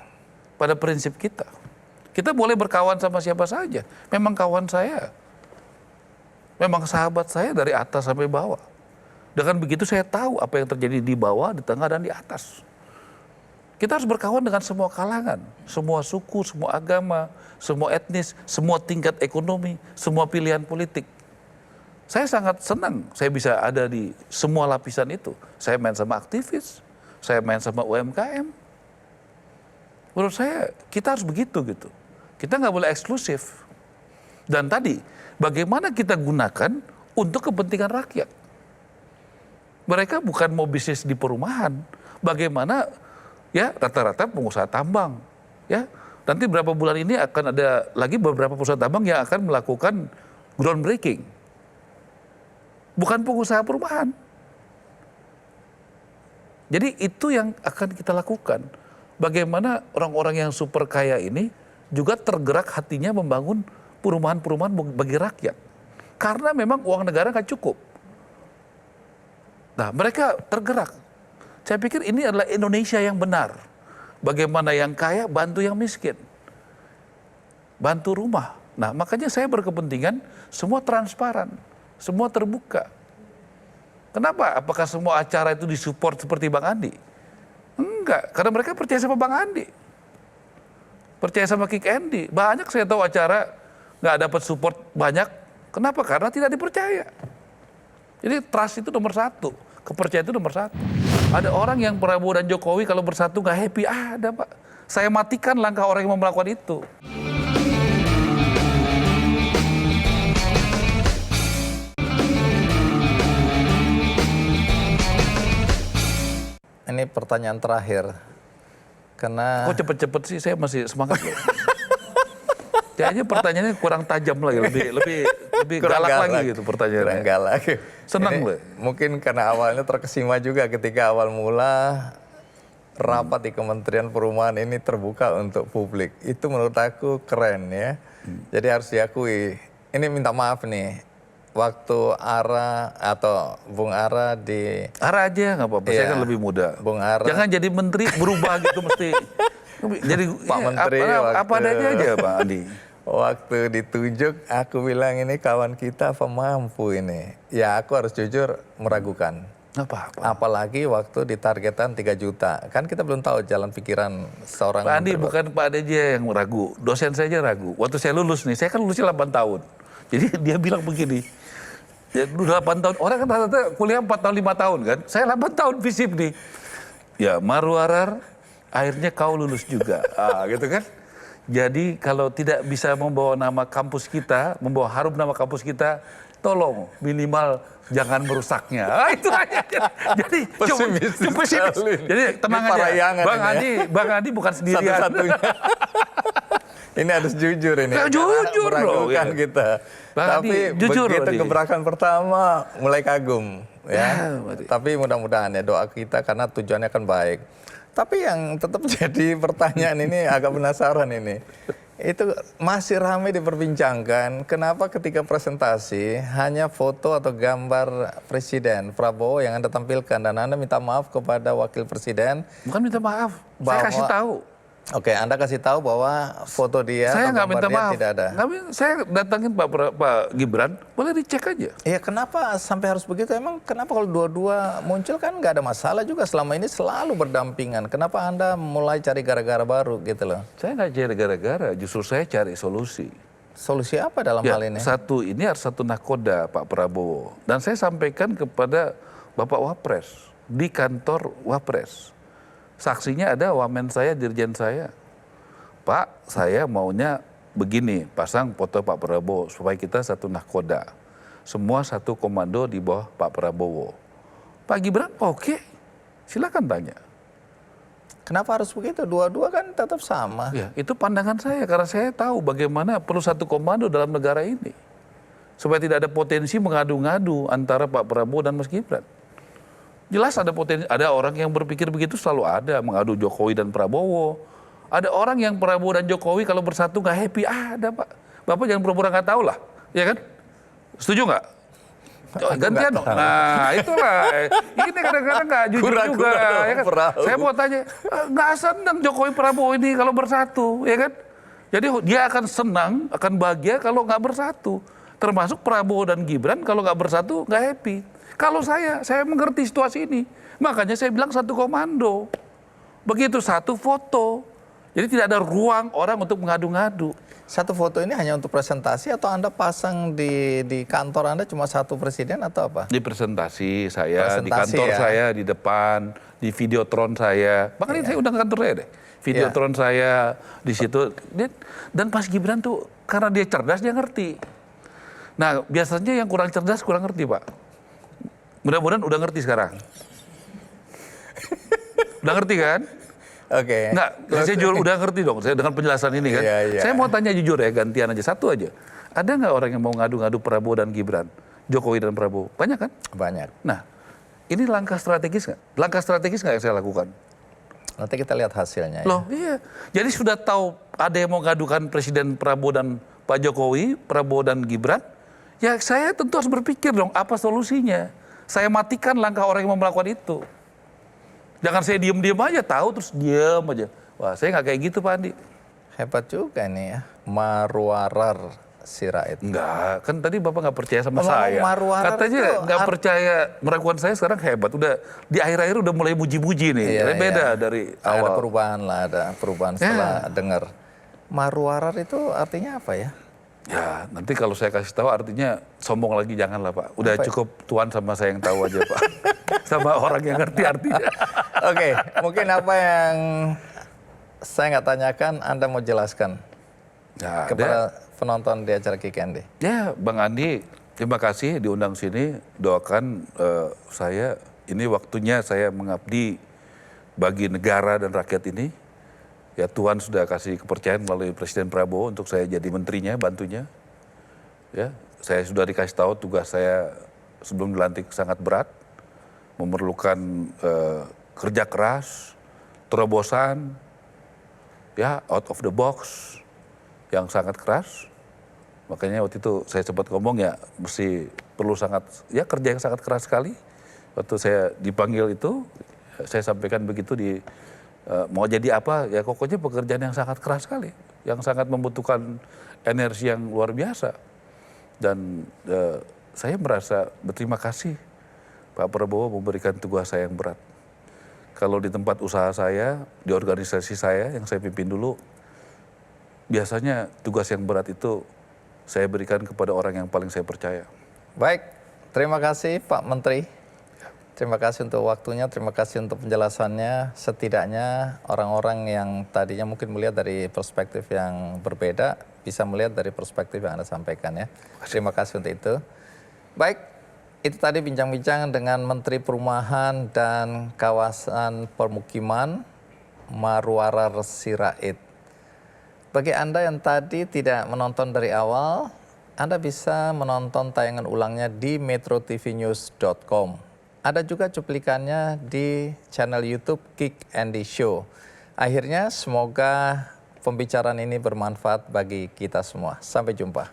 pada prinsip kita. Kita boleh berkawan sama siapa saja. Memang kawan saya, memang sahabat saya dari atas sampai bawah. Dengan begitu saya tahu apa yang terjadi di bawah, di tengah, dan di atas. Kita harus berkawan dengan semua kalangan, semua suku, semua agama, semua etnis, semua tingkat ekonomi, semua pilihan politik. Saya sangat senang saya bisa ada di semua lapisan itu. Saya main sama aktivis, saya main sama UMKM. Menurut saya kita harus begitu gitu. Kita nggak boleh eksklusif. Dan tadi, bagaimana kita gunakan untuk kepentingan rakyat. Mereka bukan mau bisnis di perumahan. Bagaimana ya rata-rata pengusaha tambang. Ya, nanti berapa bulan ini akan ada lagi beberapa perusahaan tambang yang akan melakukan groundbreaking. Bukan pengusaha perumahan. Jadi itu yang akan kita lakukan. Bagaimana orang-orang yang super kaya ini juga tergerak hatinya membangun perumahan-perumahan bagi rakyat. Karena memang uang negara nggak cukup. Nah, mereka tergerak. Saya pikir ini adalah Indonesia yang benar. Bagaimana yang kaya bantu yang miskin. Bantu rumah. Nah, makanya saya berkepentingan semua transparan, semua terbuka. Kenapa? Apakah semua acara itu disupport seperti Bang Andi? Enggak, karena mereka percaya sama Bang Andi. Percaya sama Kick Andy. Banyak saya tahu acara nggak dapat support banyak. Kenapa? Karena tidak dipercaya. Jadi trust itu nomor satu. Kepercayaan itu nomor satu. Ada orang yang Prabowo dan Jokowi kalau bersatu nggak happy. Ada Pak. Saya matikan langkah orang yang mau melakukan itu. Ini pertanyaan terakhir. Karena Kok cepet-cepet sih, saya masih semangat loh. Kayaknya pertanyaannya kurang tajam lagi, lebih galak lagi gitu pertanyaannya. Kurang galak. Senang Ini loh. mungkin karena awalnya terkesima juga ketika awal mula rapat di Kementerian Perumahan ini terbuka untuk publik. Itu menurut aku keren ya. Jadi harus diakui. Ini minta maaf nih. Waktu Ara atau Bung Ara di... Ara aja nggak apa-apa, saya kan lebih muda. Bung Ara. Jangan jadi menteri berubah gitu mesti. Jadi Pak Menteri apa adanya aja Pak Andi. Waktu ditunjuk, aku bilang ini kawan kita apa mampu ini. Ya aku harus jujur meragukan. Nggak apa-apa. Apalagi waktu ditargetan 3 juta. Kan kita belum tahu jalan pikiran seorang Pak Andi menteri. bukan Pak Andi aja yang ragu, dosen saya aja ragu. Waktu saya lulus nih, saya kan lulusnya 8 tahun. Jadi dia bilang begini, ya, 8 tahun, orang kan rata-rata kuliah 4 tahun, 5 tahun kan. Saya 8 tahun visip nih. Ya Maruarar, akhirnya kau lulus juga. Gitu kan. Jadi kalau tidak bisa membawa nama kampus kita, membawa harum nama kampus kita, tolong minimal jangan merusaknya. Itu aja. Jadi cuma pesimis. Jadi tenang aja. Bang Andi bukan sendirian. Satu-satunya. Ini harus jujur ini. Ya, jujur loh. Meragukan kita. Bang Tapi Andi, jujur begitu Andi. gebrakan pertama mulai kagum. Ya. Tapi mudah-mudahan ya doa kita karena tujuannya kan baik. Tapi yang tetap jadi pertanyaan ini agak penasaran ini. Itu masih ramai diperbincangkan, kenapa ketika presentasi hanya foto atau gambar Presiden Prabowo yang Anda tampilkan dan Anda minta maaf kepada Wakil Presiden. Bukan minta maaf, saya Bahwa- kasih tahu. Oke, Anda kasih tahu bahwa foto dia Saya atau nggak gambar minta dia maaf. tidak ada. Saya datangin Pak Gibran, boleh dicek aja. Ya kenapa sampai harus begitu? Emang kenapa kalau dua-dua muncul kan nggak ada masalah juga, selama ini selalu berdampingan. Kenapa Anda mulai cari gara-gara baru gitu loh? Saya nggak cari gara-gara, justru saya cari solusi. Solusi apa dalam Ya, hal ini? ini harus satu nakoda Pak Prabowo. Dan saya sampaikan kepada Bapak Wapres di kantor Wapres. Saksinya ada wamen saya, dirjen saya. Pak, saya maunya begini, pasang foto Pak Prabowo supaya kita satu nakoda. Semua satu komando di bawah Pak Prabowo. Pak Gibran, oke, silakan tanya. Kenapa harus begitu? Dua-dua kan tetap sama. Ya, itu pandangan saya karena saya tahu bagaimana perlu satu komando dalam negara ini. Supaya tidak ada potensi mengadu-ngadu antara Pak Prabowo dan Mas Gibran. Jelas ada potensi, ada orang yang berpikir begitu selalu ada, mengadu Jokowi dan Prabowo. Ada orang yang Prabowo dan Jokowi kalau bersatu nggak happy, ada Pak. Bapak jangan pura-pura nggak tahu lah, ya kan? Setuju nggak? Gantian dong. Nah itulah, ini kadang-kadang nggak jujur juga. Ya kan? Saya mau tanya, nggak senang Jokowi Prabowo ini kalau bersatu, ya kan? Jadi dia akan senang, akan bahagia kalau nggak bersatu. Termasuk Prabowo dan Gibran kalau nggak bersatu nggak happy. Kalau saya mengerti situasi ini. Makanya saya bilang satu komando. Begitu satu foto. Jadi tidak ada ruang orang untuk mengadu-ngadu. Satu foto ini hanya untuk presentasi atau Anda pasang di kantor Anda cuma satu presiden atau apa? Di presentasi saya, di Presentasi kantor ya. saya, di depan, di videotron saya. Bahkan ini saya undang ke kantor saya deh. Videotron saya di situ. Dan Mas Gibran tuh karena dia cerdas, dia ngerti. Nah, biasanya yang kurang cerdas kurang ngerti, Pak. Mudah-mudahan udah ngerti sekarang. Udah ngerti kan? Oke. Enggak, saya jujur udah ngerti dong. Saya dengan penjelasan ini kan. Iya, iya. Saya mau tanya jujur ya, gantian aja satu aja. Ada nggak orang yang mau ngadu-ngadu Prabowo dan Gibran, Jokowi dan Prabowo? Banyak kan? Banyak. Nah, ini langkah strategis nggak? Langkah strategis nggak yang saya lakukan? Nanti kita lihat hasilnya. Ya. Loh, iya. Jadi sudah tahu ada yang mau ngadukan Presiden Prabowo dan Pak Jokowi, Prabowo dan Gibran, ya saya tentu harus berpikir dong apa solusinya. Saya matikan langkah orang yang mau melakukan itu. Jangan saya diem-diem aja, tahu terus diem aja. Wah, saya nggak kayak gitu, Pak Andi. Hebat juga nih ya, Marwarar Sirait. Enggak, kan tadi Bapak nggak percaya sama Ngomong saya. Marwarar Katanya itu nggak percaya meragukan saya sekarang hebat. Udah di akhir-akhir udah mulai muji-muji nih. Iya, Jadi beda iya. dari Ada awal. perubahan lah, ada perubahan setelah dengar. Marwarar itu artinya apa ya? Ya, nanti kalau saya kasih tahu artinya sombong lagi janganlah, Pak. Udah cukup Tuhan sama saya yang tahu aja, Pak. Sama orang yang ngerti artinya. Oke, mungkin apa yang saya nggak tanyakan, Anda mau jelaskan Ya, kepada penonton di acara Kick Andy. ya, Bang Andi, terima kasih diundang sini. Doakan saya, ini waktunya saya mengabdi bagi negara dan rakyat ini. Ya Tuhan sudah kasih kepercayaan melalui Presiden Prabowo untuk saya jadi menterinya, bantunya. Ya, saya sudah dikasih tahu tugas saya sebelum dilantik sangat berat, memerlukan kerja keras, terobosan, ya out of the box yang sangat keras. Makanya waktu itu saya sempat ngomong ya mesti perlu sangat ya kerja yang sangat keras sekali. Waktu saya dipanggil itu saya sampaikan begitu di mau jadi apa ya pokoknya pekerjaan yang sangat keras sekali, yang sangat membutuhkan energi yang luar biasa. Dan saya merasa berterima kasih Pak Prabowo memberikan tugas saya yang berat. Kalau di tempat usaha saya, di organisasi saya yang saya pimpin dulu, biasanya tugas yang berat itu saya berikan kepada orang yang paling saya percaya. Baik, terima kasih Pak Menteri. Terima kasih untuk waktunya, terima kasih untuk penjelasannya. Setidaknya orang-orang yang tadinya mungkin melihat dari perspektif yang berbeda, bisa melihat dari perspektif yang Anda sampaikan ya. Terima kasih untuk itu. Baik, itu tadi bincang-bincang dengan Menteri Perumahan dan Kawasan Permukiman Marwarar Sirait. Bagi Anda yang tadi tidak menonton dari awal, Anda bisa menonton tayangan ulangnya di metrotvnews.com. Ada juga cuplikannya di channel YouTube Kick Andy Show. Akhirnya semoga pembicaraan ini bermanfaat bagi kita semua. Sampai jumpa.